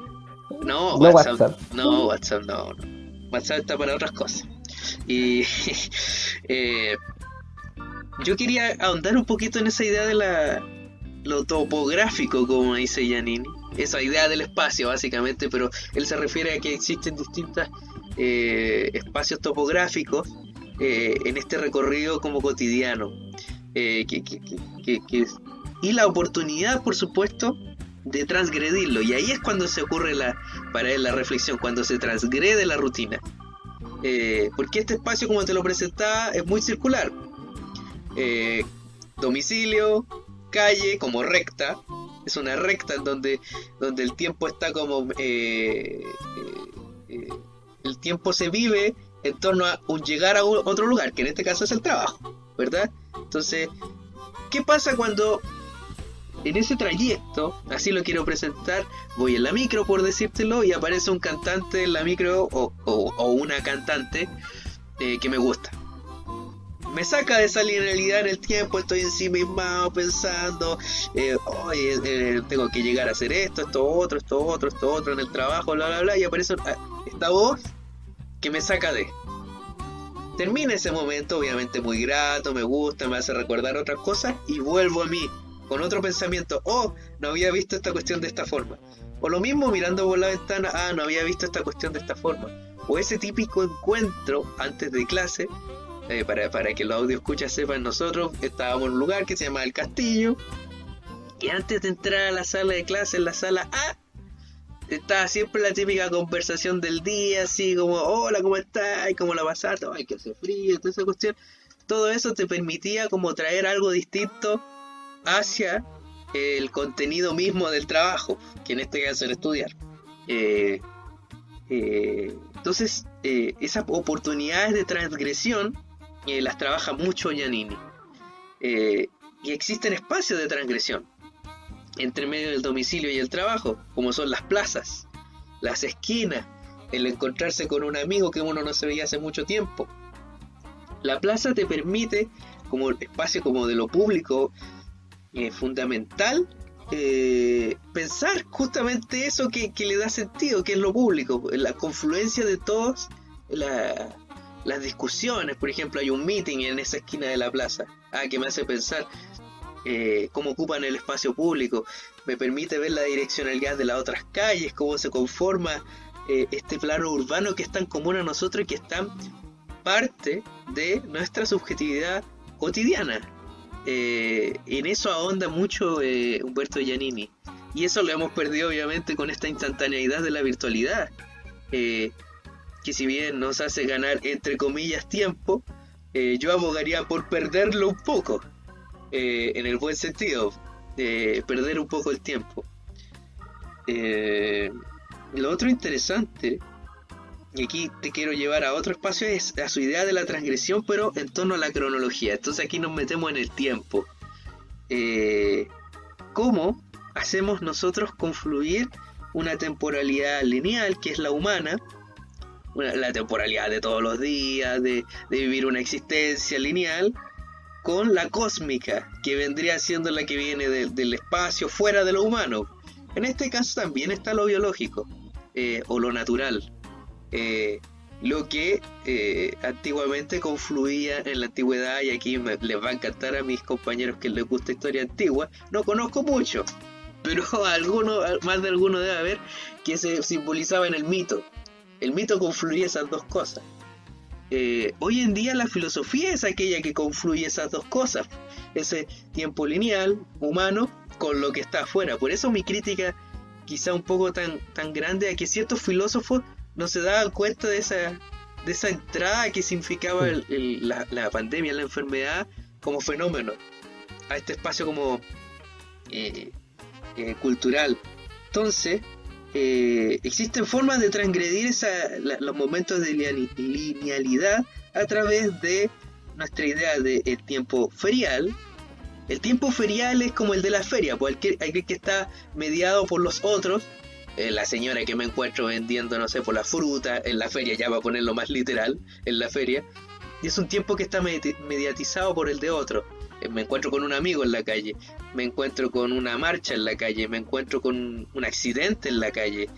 No, No WhatsApp. WhatsApp. No, WhatsApp no. WhatsApp está para otras cosas. Y yo quería ahondar un poquito en esa idea de lo topográfico, como dice Giannini. Esa idea del espacio, básicamente, pero él se refiere a que existen distintos espacios topográficos en este recorrido como cotidiano. Y la oportunidad, por supuesto, de transgredirlo. Y ahí es cuando se ocurre para él la reflexión, cuando se transgrede la rutina. Porque este espacio, como te lo presentaba, es muy circular. Domicilio, calle, como recta. Es una recta en donde el tiempo está como... el tiempo se vive en torno a un llegar a otro lugar, que en este caso es el trabajo, ¿verdad? Entonces, ¿qué pasa cuando en ese trayecto, así lo quiero presentar, voy en la micro, por decírtelo, y aparece un cantante en la micro o una cantante que me gusta? Me saca de esa linealidad en el tiempo, estoy ensimismado pensando, tengo que llegar a hacer esto otro en el trabajo, bla, bla, bla, y aparece esta voz que me saca de... Termina ese momento, obviamente muy grato, me gusta, me hace recordar otras cosas, y vuelvo a mí, con otro pensamiento, no había visto esta cuestión de esta forma. O lo mismo mirando por la ventana, no había visto esta cuestión de esta forma. O ese típico encuentro antes de clase, para que los audio escuchas sepan, nosotros estábamos en un lugar que se llama El Castillo, y antes de entrar a la sala de clase, en la sala A, estaba siempre la típica conversación del día, así como, hola, ¿cómo estás? ¿Cómo la pasaste? Ay, que hace frío, toda esa cuestión. Todo eso te permitía como traer algo distinto hacia el contenido mismo del trabajo, que en este caso era estudiar. Entonces, esas oportunidades de transgresión las trabaja mucho Giannini. Y existen espacios de transgresión entre medio del domicilio y el trabajo, como son las plazas, las esquinas, el encontrarse con un amigo que uno no se veía hace mucho tiempo. La plaza te permite, como espacio como de lo público, fundamental, pensar justamente eso que le da sentido, que es lo público, la confluencia de todos las discusiones. Por ejemplo, hay un meeting en esa esquina de la plaza, que me hace pensar cómo ocupan el espacio público, me permite ver la direccionalidad de las otras calles, cómo se conforma este plano urbano que es tan común a nosotros y que es tan parte de nuestra subjetividad cotidiana. En eso ahonda mucho Umberto Giannini, y eso lo hemos perdido obviamente con esta instantaneidad de la virtualidad, que si bien nos hace ganar entre comillas tiempo, yo abogaría por perderlo un poco, en el buen sentido, perder un poco el tiempo. Lo otro interesante, y aquí te quiero llevar a otro espacio, es a su idea de la transgresión, pero en torno a la cronología. Entonces aquí nos metemos en el tiempo. ¿Cómo hacemos nosotros confluir una temporalidad lineal, que es la humana, la temporalidad de todos los días, de vivir una existencia lineal, con la cósmica, que vendría siendo la que viene del espacio, fuera de lo humano? En este caso también está lo biológico, o lo natural. Lo que antiguamente confluía en la antigüedad, y aquí les va a encantar a mis compañeros que les gusta historia antigua, no conozco mucho, pero más de alguno debe haber, que se simbolizaba en el mito. El mito confluía esas dos cosas. Hoy en día la filosofía es aquella que confluye esas dos cosas, ese tiempo lineal, humano, con lo que está afuera. Por eso mi crítica quizá un poco tan grande a que ciertos filósofos no se daban cuenta de esa entrada que significaba la pandemia, la enfermedad como fenómeno a este espacio como cultural. Entonces existen formas de transgredir los momentos de linealidad a través de nuestra idea del tiempo ferial. El tiempo ferial es como el de la feria, porque aquel que está mediado por los otros. La señora que me encuentro vendiendo, no sé, por la fruta en la feria, ya va a ponerlo más literal, en la feria. Y es un tiempo que está mediatizado por el de otro. Me encuentro con un amigo en la calle, me encuentro con una marcha en la calle, me encuentro con un accidente en la calle,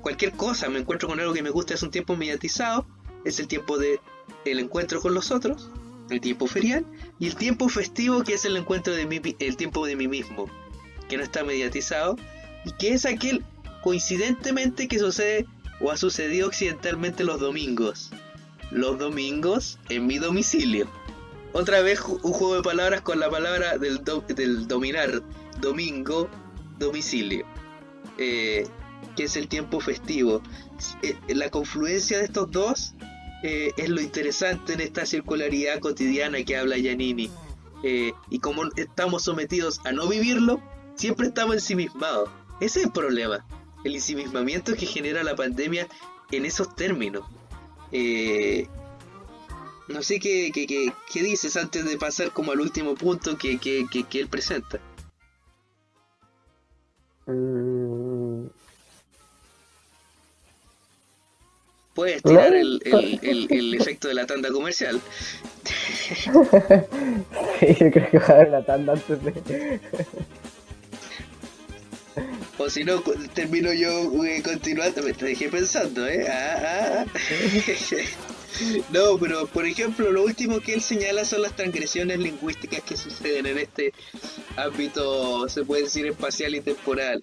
cualquier cosa, me encuentro con algo que me gusta, es un tiempo mediatizado, es el tiempo del encuentro con los otros, el tiempo ferial, y el tiempo festivo, que es el encuentro el tiempo de mí mismo, que no está mediatizado, y que es aquel coincidentemente que sucede o ha sucedido occidentalmente los domingos en mi domicilio. Otra vez un juego de palabras con la palabra del dominar, domingo, domicilio, que es el tiempo festivo. La confluencia de estos dos es lo interesante en esta circularidad cotidiana que habla Giannini. Y como estamos sometidos a no vivirlo, siempre estamos ensimismados. Ese es el problema, el ensimismamiento que genera la pandemia en esos términos. No sé qué dices antes de pasar como al último punto que él presenta. Puedes tirar el efecto de la tanda comercial. Sí, yo creo que va a dar la tanda antes de... O si no, termino yo continuando. Me te dejé pensando, No, pero por ejemplo, lo último que él señala son las transgresiones lingüísticas que suceden en este ámbito, se puede decir, espacial y temporal.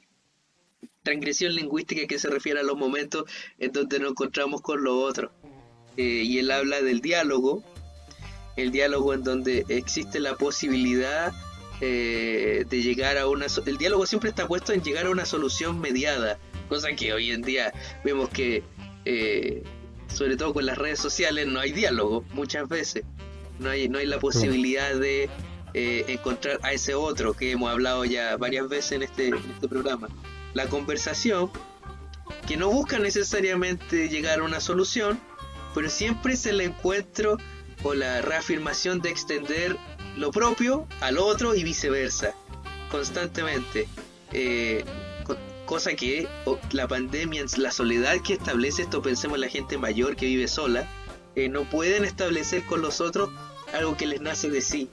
Transgresión lingüística que se refiere a los momentos en donde nos encontramos con los otros. Y él habla del diálogo, el diálogo en donde existe la posibilidad de llegar a el diálogo siempre está puesto en llegar a una solución mediada, cosa que hoy en día vemos que sobre todo con las redes sociales no hay diálogo muchas veces, no hay la posibilidad de encontrar a ese otro que hemos hablado ya varias veces en este programa. La conversación que no busca necesariamente llegar a una solución, pero siempre es el encuentro o la reafirmación de extender lo propio al otro y viceversa, constantemente, cosa que la pandemia, la soledad que establece esto, pensemos en la gente mayor que vive sola, no pueden establecer con los otros algo que les nace de sí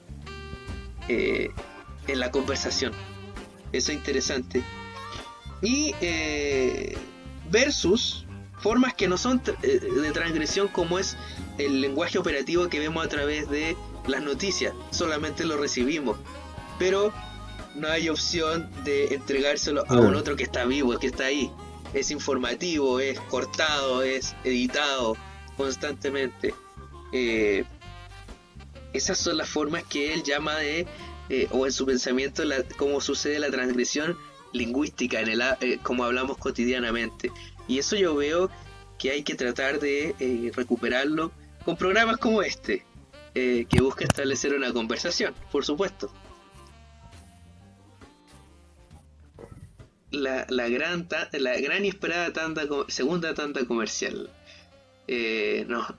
en la conversación. Eso es interesante. Y versus formas que no son de transgresión, como es el lenguaje operativo que vemos a través de las noticias, solamente lo recibimos, pero no hay opción de entregárselo a un otro que está vivo, que está ahí. Es informativo, es cortado, es editado constantemente. Esas son las formas que él llama o en su pensamiento, cómo sucede la transgresión lingüística como hablamos cotidianamente. Y eso yo veo que hay que tratar de recuperarlo con programas como este, que busca establecer una conversación, por supuesto. La gran y esperada segunda tanda comercial.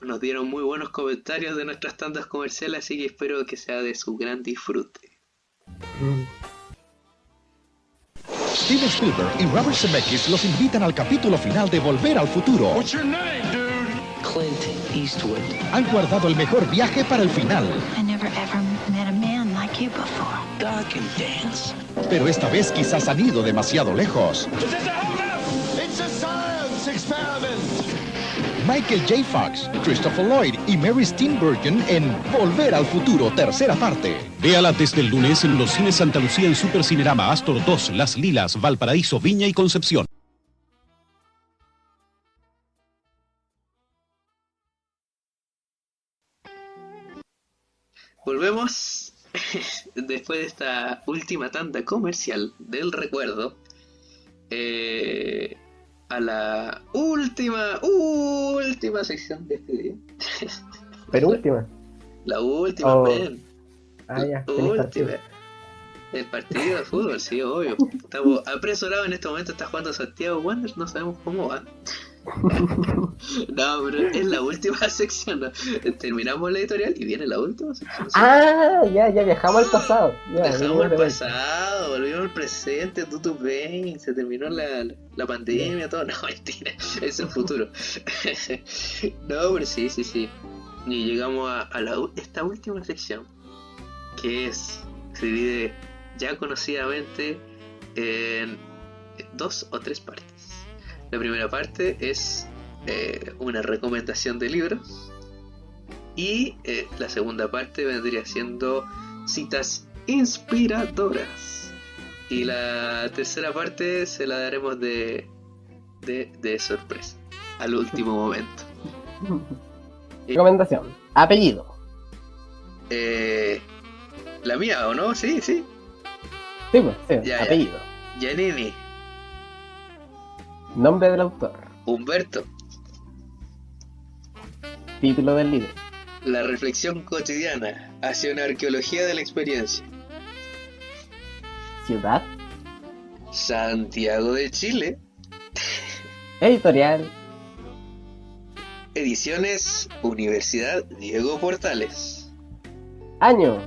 Nos dieron muy buenos comentarios de nuestras tandas comerciales, así que espero que sea de su gran disfrute. Steven Spielberg y Robert Zemeckis los invitan al capítulo final de Volver al Futuro. What's your name, dude? Clint Eastwood. Han guardado el mejor viaje para el final, I never ever met a man like you before. God can dance. pero esta vez quizás han ido demasiado lejos. Is this a hold-up? It's a science experiment. Michael J. Fox, Christopher Lloyd y Mary Steenburgen en Volver al Futuro, tercera parte. Véala desde el lunes en los cines Santa Lucía en Super Cinerama, Astor 2, Las Lilas, Valparaíso, Viña y Concepción. Volvemos después de esta última tanda comercial del recuerdo a la última sección de este día. Penúltima. La última, Oh. ven. Ya, La tenéis última. partido. El partido de fútbol, sí, obvio. Estamos apresurados en este momento, está jugando Santiago Wanderers, no sabemos cómo va. No, pero es la última sección, ¿no? Terminamos la editorial y viene la última sección. ¿Sí? Ya viajamos al pasado. Ya, Dejamos venimos el de vuelta. pasado, volvimos al presente, Tutu Bane, se terminó la pandemia, todo. No, mentira, es el futuro. No, pero sí. Y llegamos a esta última sección, que se divide ya conocidamente en 2 o 3 partes. La primera parte es una recomendación de libros y la segunda parte vendría siendo citas inspiradoras y la tercera parte se la daremos de sorpresa al último momento. Recomendación. Apellido. La mía, ¿o no? Sí. Sí, pues, sí, Ya. apellido. Giannini, Nombre del autor. Humberto, Título del libro. la reflexión cotidiana hacia una arqueología de la experiencia. Ciudad. Santiago de Chile. Editorial. Ediciones Universidad Diego Portales. Año.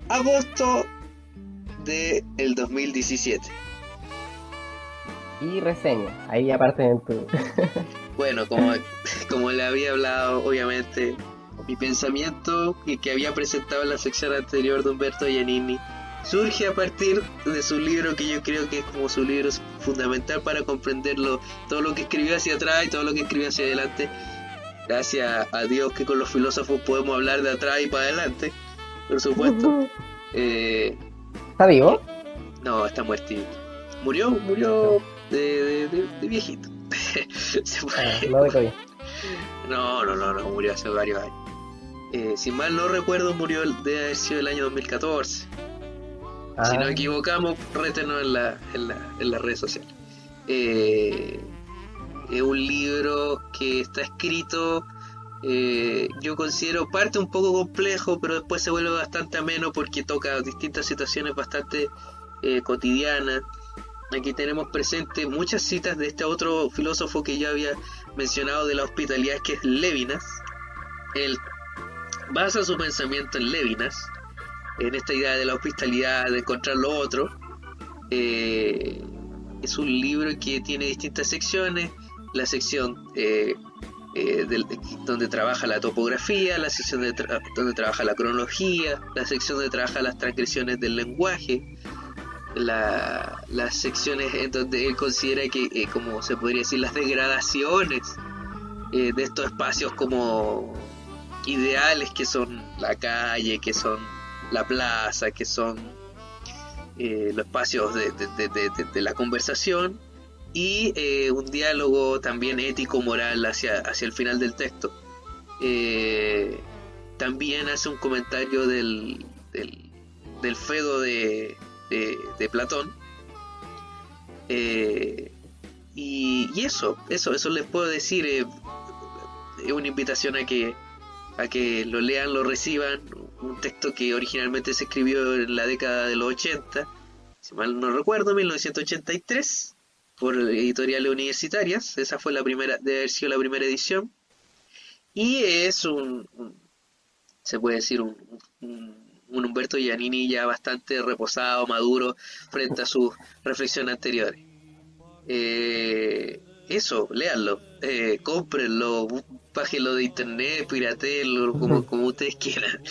Agosto del 2017. Y reseña. Ahí aparte en tu... Bueno, como le había hablado, obviamente, mi pensamiento que había presentado en la sección anterior de Humberto Giannini surge a partir de su libro, que yo creo que es como su libro fundamental para comprenderlo, todo lo que escribió hacia atrás y todo lo que escribió hacia adelante. Gracias a Dios que con los filósofos podemos hablar de atrás y para adelante, por supuesto. ¿Está vivo? No, está muertito. Murió de viejito. Se fue. No de COVID. No, murió hace varios años. Si mal no recuerdo, murió debe haber sido el año 2014. Si nos equivocamos, rétenos en las redes sociales. Es un libro que está escrito, yo considero parte un poco complejo, pero después se vuelve bastante ameno porque toca distintas situaciones bastante cotidianas. Aquí tenemos presente muchas citas de este otro filósofo que ya había mencionado de la hospitalidad, que es Lévinas. Él basa su pensamiento en Lévinas, en esta idea de la hospitalidad, de encontrar lo otro. Es un libro que tiene distintas secciones. La sección donde trabaja la topografía, la sección donde trabaja la cronología, la sección donde trabaja las transgresiones del lenguaje, las secciones en donde él considera que, como se podría decir, las degradaciones de estos espacios como ideales, que son la calle, que son la plaza, que son los espacios de la conversación, y un diálogo también ético-moral hacia el final del texto. También hace un comentario del Fedo de Platón, y eso les puedo decir. Es una invitación a que lo lean, lo reciban. Un texto que originalmente se escribió en la década de los 80, si mal no recuerdo, 1983, por editoriales universitarias. Esa fue la primera, debe haber sido la primera edición, y es se puede decir un Humberto Giannini ya bastante reposado, maduro frente a sus reflexiones anteriores. Eso, léanlo, cómprenlo, bájenlo de internet, piratéenlo, como ustedes quieran.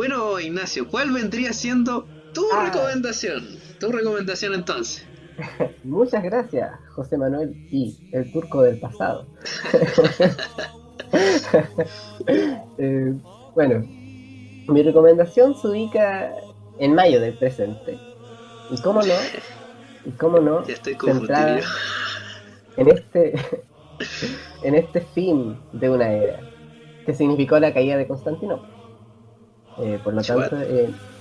Bueno, Ignacio, ¿cuál vendría siendo tu recomendación? Tu recomendación entonces. Muchas gracias, José Manuel y el turco del pasado. Eh, bueno, mi recomendación se ubica en mayo del presente. Y cómo no, Ya estoy centrada confundido. en en este fin de una era, que significó la caída de Constantinopla. Por lo What? tanto,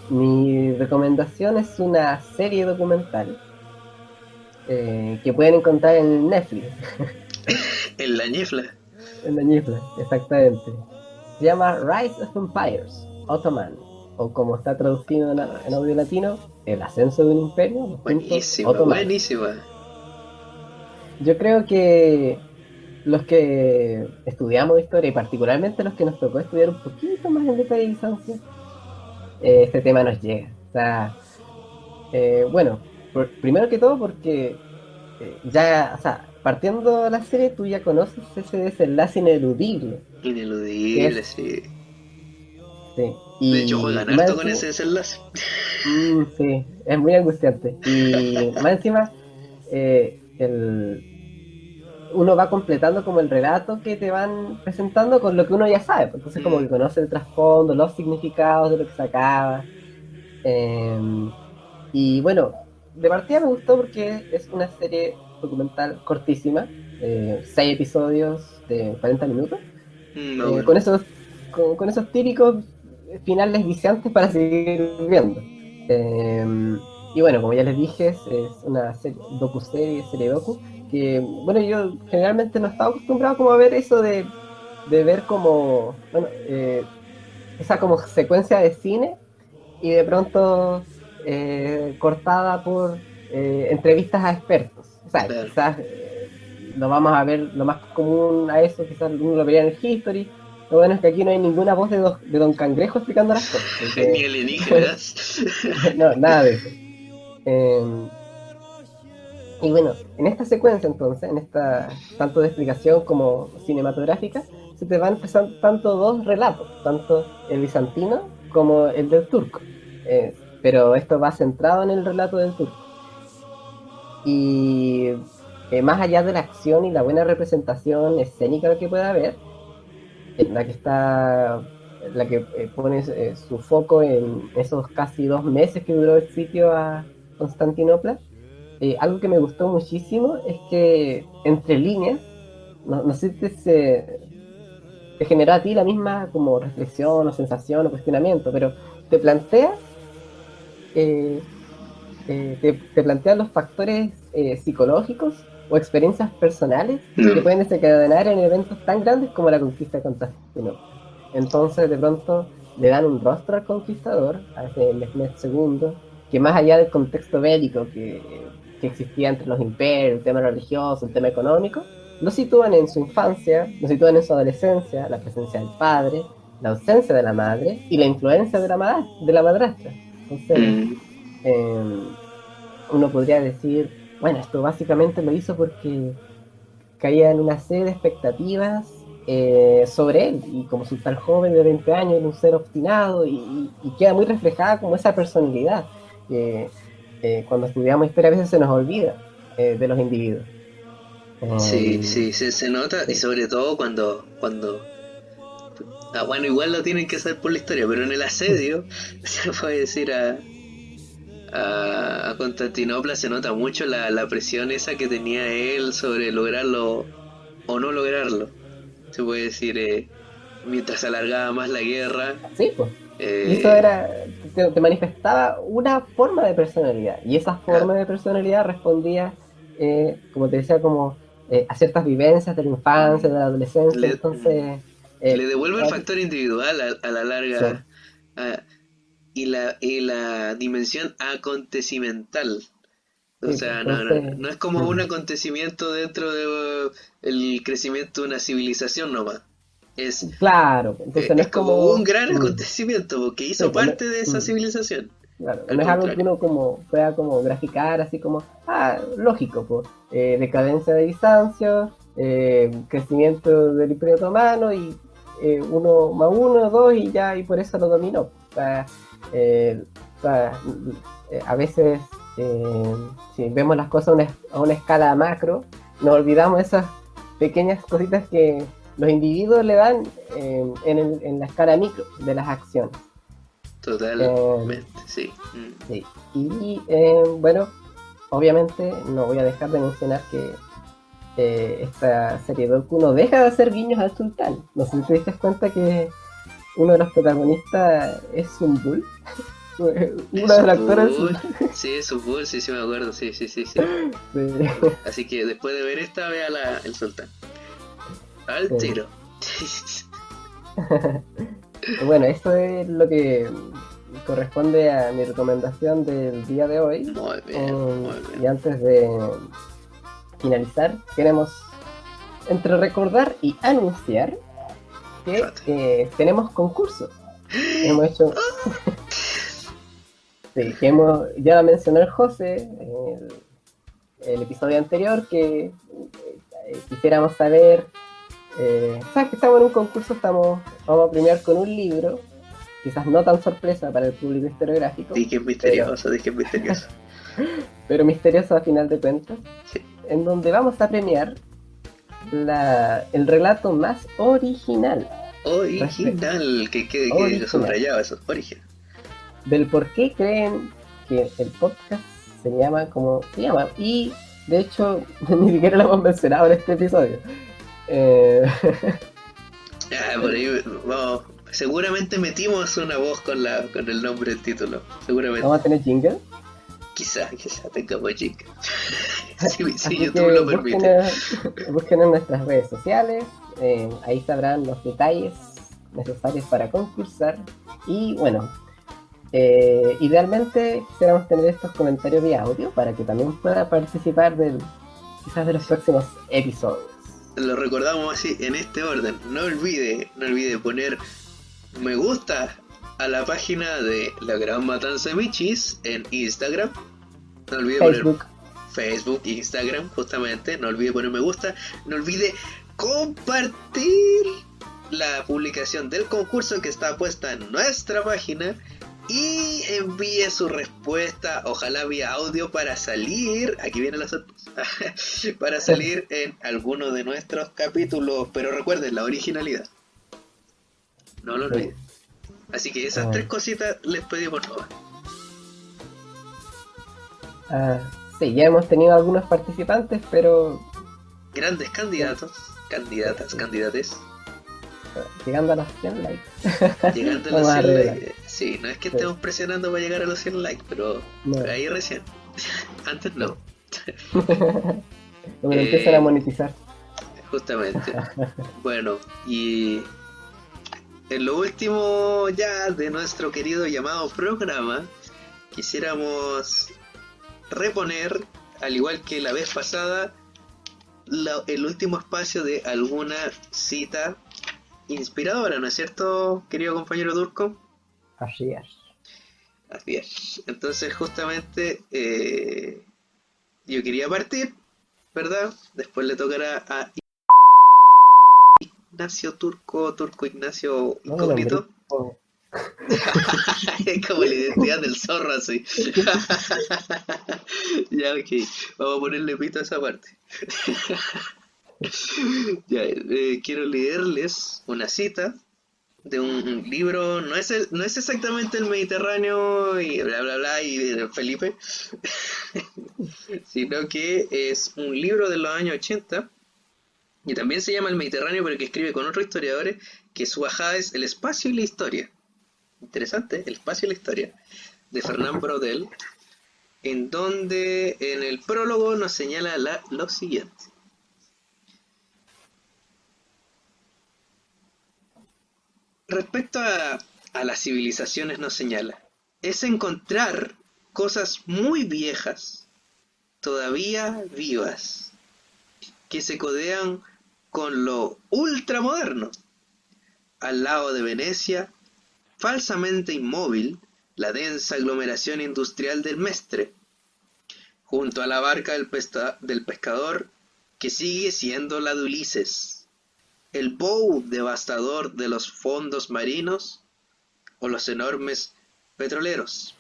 mi recomendación es una serie documental que pueden encontrar en Netflix, En la ñefla. en la ñifla, exactamente. Se llama Rise of Empires, Ottoman, o como está traducido en audio latino, El ascenso de un imperio, los puntos, Buenísima, otomano. buenísima. Yo creo que los que estudiamos historia, y particularmente los que nos tocó estudiar un poquito más en detalle Bizancio, este tema nos llega. O sea, bueno, primero que todo porque ya, o sea, partiendo de la serie, tú ya conoces ese desenlace ineludible, que Ineludible, es, sí. sí, De hecho, juegan y más harto con encima, ese desenlace. sí, es muy angustiante. Y más encima, uno va completando como el relato que te van presentando con lo que uno ya sabe, pues. Entonces como que conoce el trasfondo, los significados de lo que se acaba. Y bueno, de partida me gustó porque es una serie documental cortísima, 6 episodios de 40 minutos, Más eh, bueno. con esos con esos típicos finales viciantes para seguir viendo. Y bueno, como ya les dije, es una serie, serie docu, que bueno, yo generalmente no estaba acostumbrado como a ver eso de ver como, bueno, esa como secuencia de cine y de pronto cortada por entrevistas a expertos. O sea, Claro. quizás lo vamos a ver lo más común a eso, quizás uno lo vería en el History. Lo bueno es que aquí no hay ninguna voz de Don Cangrejo explicando las cosas, Ni porque alienígenas. no, nada de eso. Y bueno, en esta secuencia entonces, en esta tanto de explicación como cinematográfica, se te van tanto dos relatos, tanto el bizantino como el del turco. Pero esto va centrado en el relato del turco. Y más allá de la acción y la buena representación escénica que pueda haber, en la que pone su foco en esos casi 2 meses que duró el sitio a Constantinopla, algo que me gustó muchísimo es que entre líneas, no sé si te generó a ti la misma como reflexión o sensación o cuestionamiento, pero te plantea, eh, te plantea los factores psicológicos o experiencias personales que No. pueden desencadenar en eventos tan grandes como la conquista de Constantinopla. Entonces de pronto le dan un rostro al conquistador, a ese Mehmed II, que más allá del contexto bélico que existía entre los imperios, el tema religioso, el tema económico, lo sitúan en su infancia, lo sitúan en su adolescencia, la presencia del padre, la ausencia de la madre y la influencia de la madrastra. Entonces, eh, uno podría decir, bueno, esto básicamente lo hizo porque caía en una serie de expectativas sobre él, y como su tal joven de 20 años, era un ser obstinado, y queda muy reflejada como esa personalidad que cuando estudiamos historia a veces se nos olvida de los individuos. Sí, Eh, sí, se nota, y sí, sobre todo cuando bueno, igual lo tienen que saber por la historia, pero en el asedio, se puede decir a Constantinopla, se nota mucho la presión esa que tenía él sobre lograrlo o no lograrlo. Se puede decir, mientras se alargaba más la guerra, sí, pues. Y eso eh, era, te manifestaba una forma de personalidad, y esa ah, forma de personalidad respondía, como te decía, como a ciertas vivencias de la infancia, de la adolescencia. le, Entonces, le devuelve el ah, factor individual a la sí, larga, ah, y la dimensión acontecimental. O sí, pues, sea, entonces, no es como un acontecimiento dentro de el crecimiento de una civilización nomás. Es, claro, entonces no es es como un como, gran acontecimiento porque sí, hizo pues, parte de esa civilización. claro, Al no es algo que contrario. uno como pueda como graficar así como, lógico, pues, decadencia de Bizancio, crecimiento del Imperio Otomano, y 1 más 1, 2, y ya, y por eso lo dominó. A veces, si vemos las cosas a una escala macro, nos olvidamos esas pequeñas cositas que los individuos le dan en la escala micro de las acciones. Totalmente, sí. Sí. Y bueno, obviamente no voy a dejar de mencionar que esta serie Dorku no deja de hacer guiños al sultán. No sé si te diste cuenta que uno de los protagonistas es Sumbul. Uno de los actores. Sí, es Sumbul, sí, me acuerdo, sí. Sí. Así que después de ver esta, vea el sultán. Al Sí. tiro. Bueno, esto es lo que corresponde a mi recomendación del día de hoy. Muy bien. Y antes de finalizar, queremos entre recordar y anunciar que tenemos concurso. Hemos hecho... sí, que ya mencionó el José en el episodio anterior, que quisiéramos saber... sabes que estamos en un concurso, vamos a premiar con un libro, quizás no tan sorpresa para el público historiográfico. Di que es misterioso. Pero misterioso a final de cuentas, Sí. en donde vamos a premiar el relato más original Original, que quede Original. subrayado eso, original. del por qué creen que el podcast se llama como se llama. Y de hecho, ni siquiera lo hemos mencionado en este episodio. Por ahí vamos. Seguramente metimos una voz con el nombre del título. Seguramente. Vamos a tener jingle. Quizá tengamos chica. si Así YouTube que lo permite. busquen en nuestras redes sociales, ahí sabrán los detalles necesarios para concursar. Y bueno, idealmente quisiéramos tener estos comentarios vía audio para que también pueda participar quizás de los próximos episodios. Lo recordamos así en este orden. No olvide poner me gusta a la página de La Gran Matanza de Michis en Instagram. No olvide Facebook. poner Facebook, Instagram, justamente. No olvide poner me gusta. No olvide compartir la publicación del concurso que está puesta en nuestra página. Y envíe su respuesta, ojalá vía audio, para salir, aquí viene la sorpresa, para salir en alguno de nuestros capítulos. Pero recuerden, la originalidad, no lo olviden. Así que esas tres cositas les pedimos nomás. Sí, ya hemos tenido algunos participantes, pero Grandes candidatos, candidates. llegando a los 100 likes. Llegando a Vamos los a 100 arreglar. likes. Sí, no es que estemos presionando para llegar a los 100 likes, pero No. ahí recién. Antes no. Cuando empiezan a monetizar. Justamente. Bueno, y en lo último ya de nuestro querido llamado programa, quisiéramos reponer, al igual que la vez pasada, el último espacio de alguna cita inspiradora, ¿no es cierto, querido compañero Durko? Así es. Así es. Entonces, justamente, yo quería partir, ¿verdad? Después le tocará a Ignacio Turco Ignacio Incógnito. Es como la identidad del zorro, así. Ya, ok. Vamos a ponerle pito a esa parte. Ya, quiero leerles una cita de un libro. No es exactamente el Mediterráneo y bla bla bla y Felipe, sino que es un libro de los años 80 y también se llama El Mediterráneo, pero que escribe con otros historiadores, que su bajada es El espacio y la historia. Interesante, El espacio y la historia, de Fernand Braudel, en donde en el prólogo nos señala lo siguiente. Respecto a las civilizaciones nos señala, es encontrar cosas muy viejas, todavía vivas, que se codean con lo ultramoderno. Al lado de Venecia, falsamente inmóvil, la densa aglomeración industrial del Mestre, junto a la barca del pescador, que sigue siendo la de Ulises, el bow devastador de los fondos marinos, o los enormes petroleros.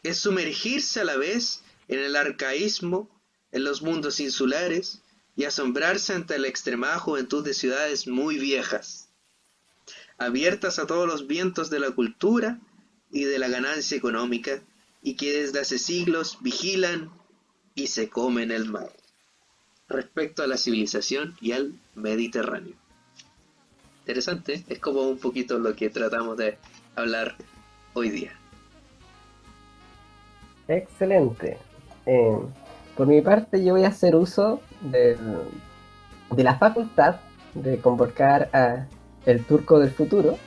Es sumergirse a la vez en el arcaísmo, en los mundos insulares, y asombrarse ante la extremada juventud de ciudades muy viejas, abiertas a todos los vientos de la cultura y de la ganancia económica, y que desde hace siglos vigilan y se comen el mar, respecto a la civilización y al Mediterráneo. Interesante, es como un poquito lo que tratamos de hablar hoy día. Excelente. Por mi parte, yo voy a hacer uso de la facultad de convocar a el turco del futuro,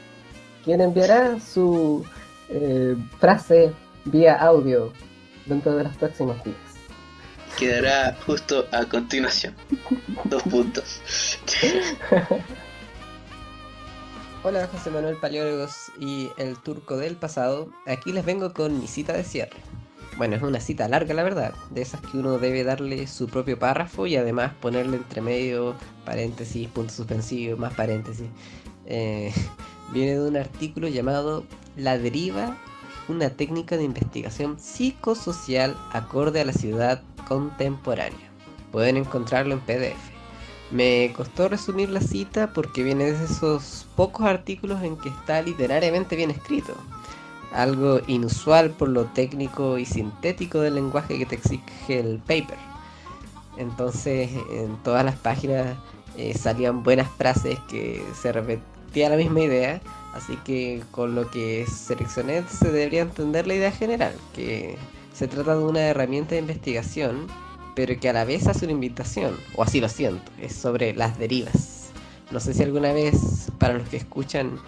quien enviará su frase vía audio dentro de los próximos días. Quedará justo a continuación. 2 puntos. Hola, José Manuel Paleólogos y el turco del pasado. Aquí les vengo con mi cita de cierre. Bueno, es una cita larga, la verdad, de esas que uno debe darle su propio párrafo y además ponerle entre medio paréntesis, punto suspensivo, más paréntesis. Viene de un artículo llamado La deriva, una técnica de investigación psicosocial acorde a la ciudad contemporánea. Pueden encontrarlo en PDF. Me costó resumir la cita porque viene de esos pocos artículos en que está literariamente bien escrito. Algo inusual por lo técnico y sintético del lenguaje que te exige el paper. Entonces, en todas las páginas salían buenas frases que se repetía la misma idea. Así que con lo que seleccioné se debería entender la idea general, que se trata de una herramienta de investigación, pero que a la vez hace una invitación, o así lo siento, es sobre las derivas. No sé si alguna vez, para los que escuchan,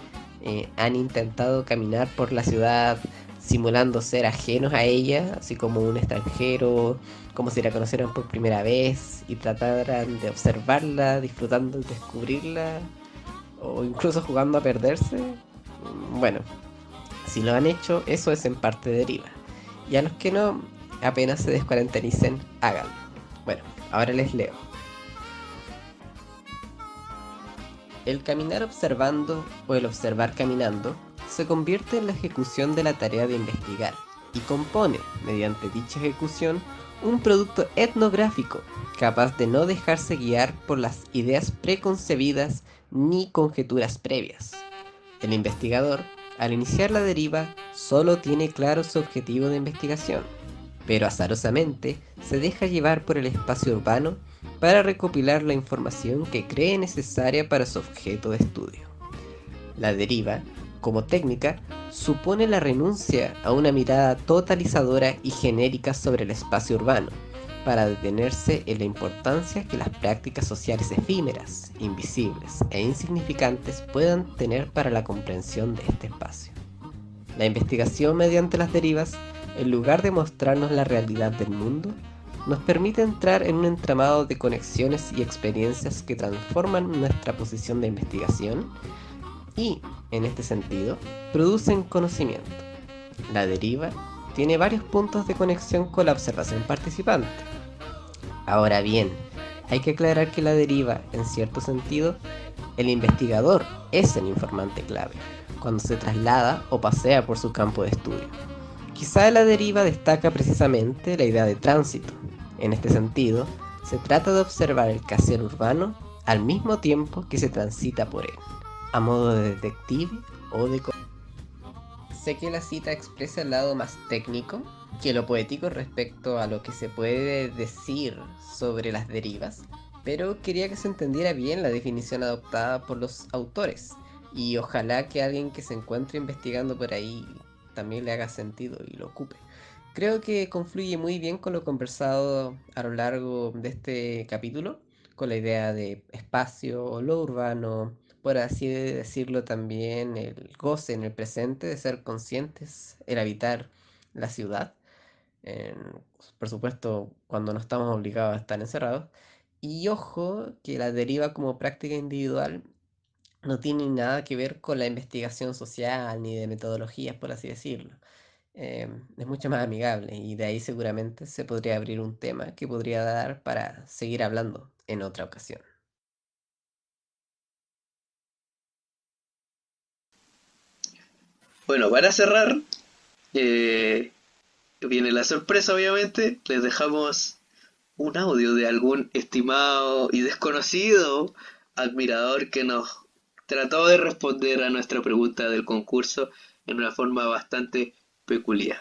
han intentado caminar por la ciudad simulando ser ajenos a ella, así como un extranjero, como si la conocieran por primera vez y trataran de observarla, disfrutando de descubrirla, o incluso jugando a perderse. Bueno, si lo han hecho, eso es en parte deriva. Y a los que no, apenas se descuarentenicen, háganlo. Bueno, ahora les leo. El caminar observando o el observar caminando se convierte en la ejecución de la tarea de investigar y compone, mediante dicha ejecución, un producto etnográfico capaz de no dejarse guiar por las ideas preconcebidas ni conjeturas previas. El investigador, al iniciar la deriva, solo tiene claro su objetivo de investigación, pero azarosamente se deja llevar por el espacio urbano para recopilar la información que cree necesaria para su objeto de estudio. La deriva, como técnica, supone la renuncia a una mirada totalizadora y genérica sobre el espacio urbano, para detenerse en la importancia que las prácticas sociales efímeras, invisibles e insignificantes puedan tener para la comprensión de este espacio. La investigación mediante las derivas, en lugar de mostrarnos la realidad del mundo, nos permite entrar en un entramado de conexiones y experiencias que transforman nuestra posición de investigación y, en este sentido, producen conocimiento. La deriva tiene varios puntos de conexión con la observación participante. Ahora bien, hay que aclarar que la deriva, en cierto sentido, el investigador es el informante clave, cuando se traslada o pasea por su campo de estudio. Quizá en la deriva destaca precisamente la idea de tránsito. En este sentido, se trata de observar el quehacer urbano al mismo tiempo que se transita por él, a modo de detective o de... Sé que la cita expresa el lado más técnico que lo poético respecto a lo que se puede decir sobre las derivas, pero quería que se entendiera bien la definición adoptada por los autores, y ojalá que alguien que se encuentre investigando por ahí también le haga sentido y lo ocupe. Creo que confluye muy bien con lo conversado a lo largo de este capítulo, con la idea de espacio, lo urbano, por así decirlo también el goce en el presente de ser conscientes, el habitar la ciudad, en- por supuesto cuando no estamos obligados a estar encerrados. Y ojo que la deriva como práctica individual no tiene nada que ver con la investigación social ni de metodologías, por así decirlo. Es mucho más amigable y de ahí seguramente se podría abrir un tema que podría dar para seguir hablando en otra ocasión. Bueno, para cerrar, viene la sorpresa, obviamente. Les dejamos un audio de algún estimado y desconocido admirador que nos trató de responder a nuestra pregunta del concurso en una forma bastante peculiar.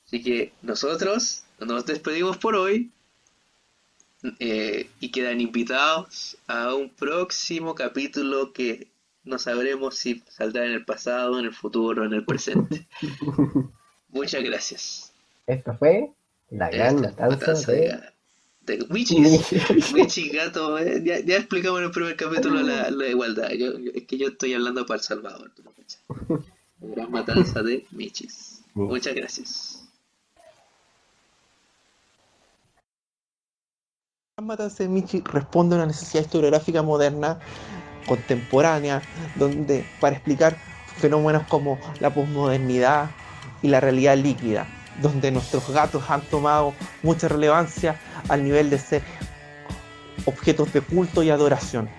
Así que nosotros nos despedimos por hoy y quedan invitados a un próximo capítulo que no sabremos si saldrá en el pasado, en el futuro o en el presente. Muchas gracias. Esto fue la gran matanza de Michis Gato. Ya explicamos en el primer capítulo la igualdad. Es que yo estoy hablando para El Salvador. ¿No? La gran matanza de Michis. Muchas gracias. La matanza de Michi responde a una necesidad historiográfica moderna, contemporánea, donde para explicar fenómenos como la posmodernidad y la realidad líquida, donde nuestros gatos han tomado mucha relevancia al nivel de ser objetos de culto y adoración.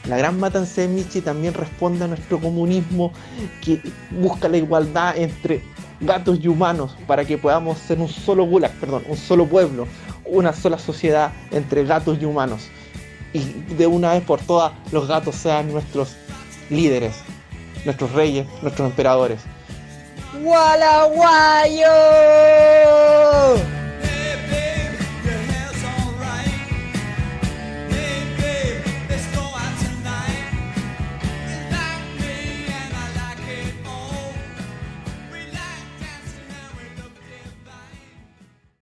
La gran matanza de Michi también responde a nuestro comunismo que busca la igualdad entre gatos y humanos para que podamos ser un solo pueblo, una sola sociedad entre gatos y humanos. Y de una vez por todas los gatos sean nuestros líderes, nuestros reyes, nuestros emperadores. ¡Gualaguayo!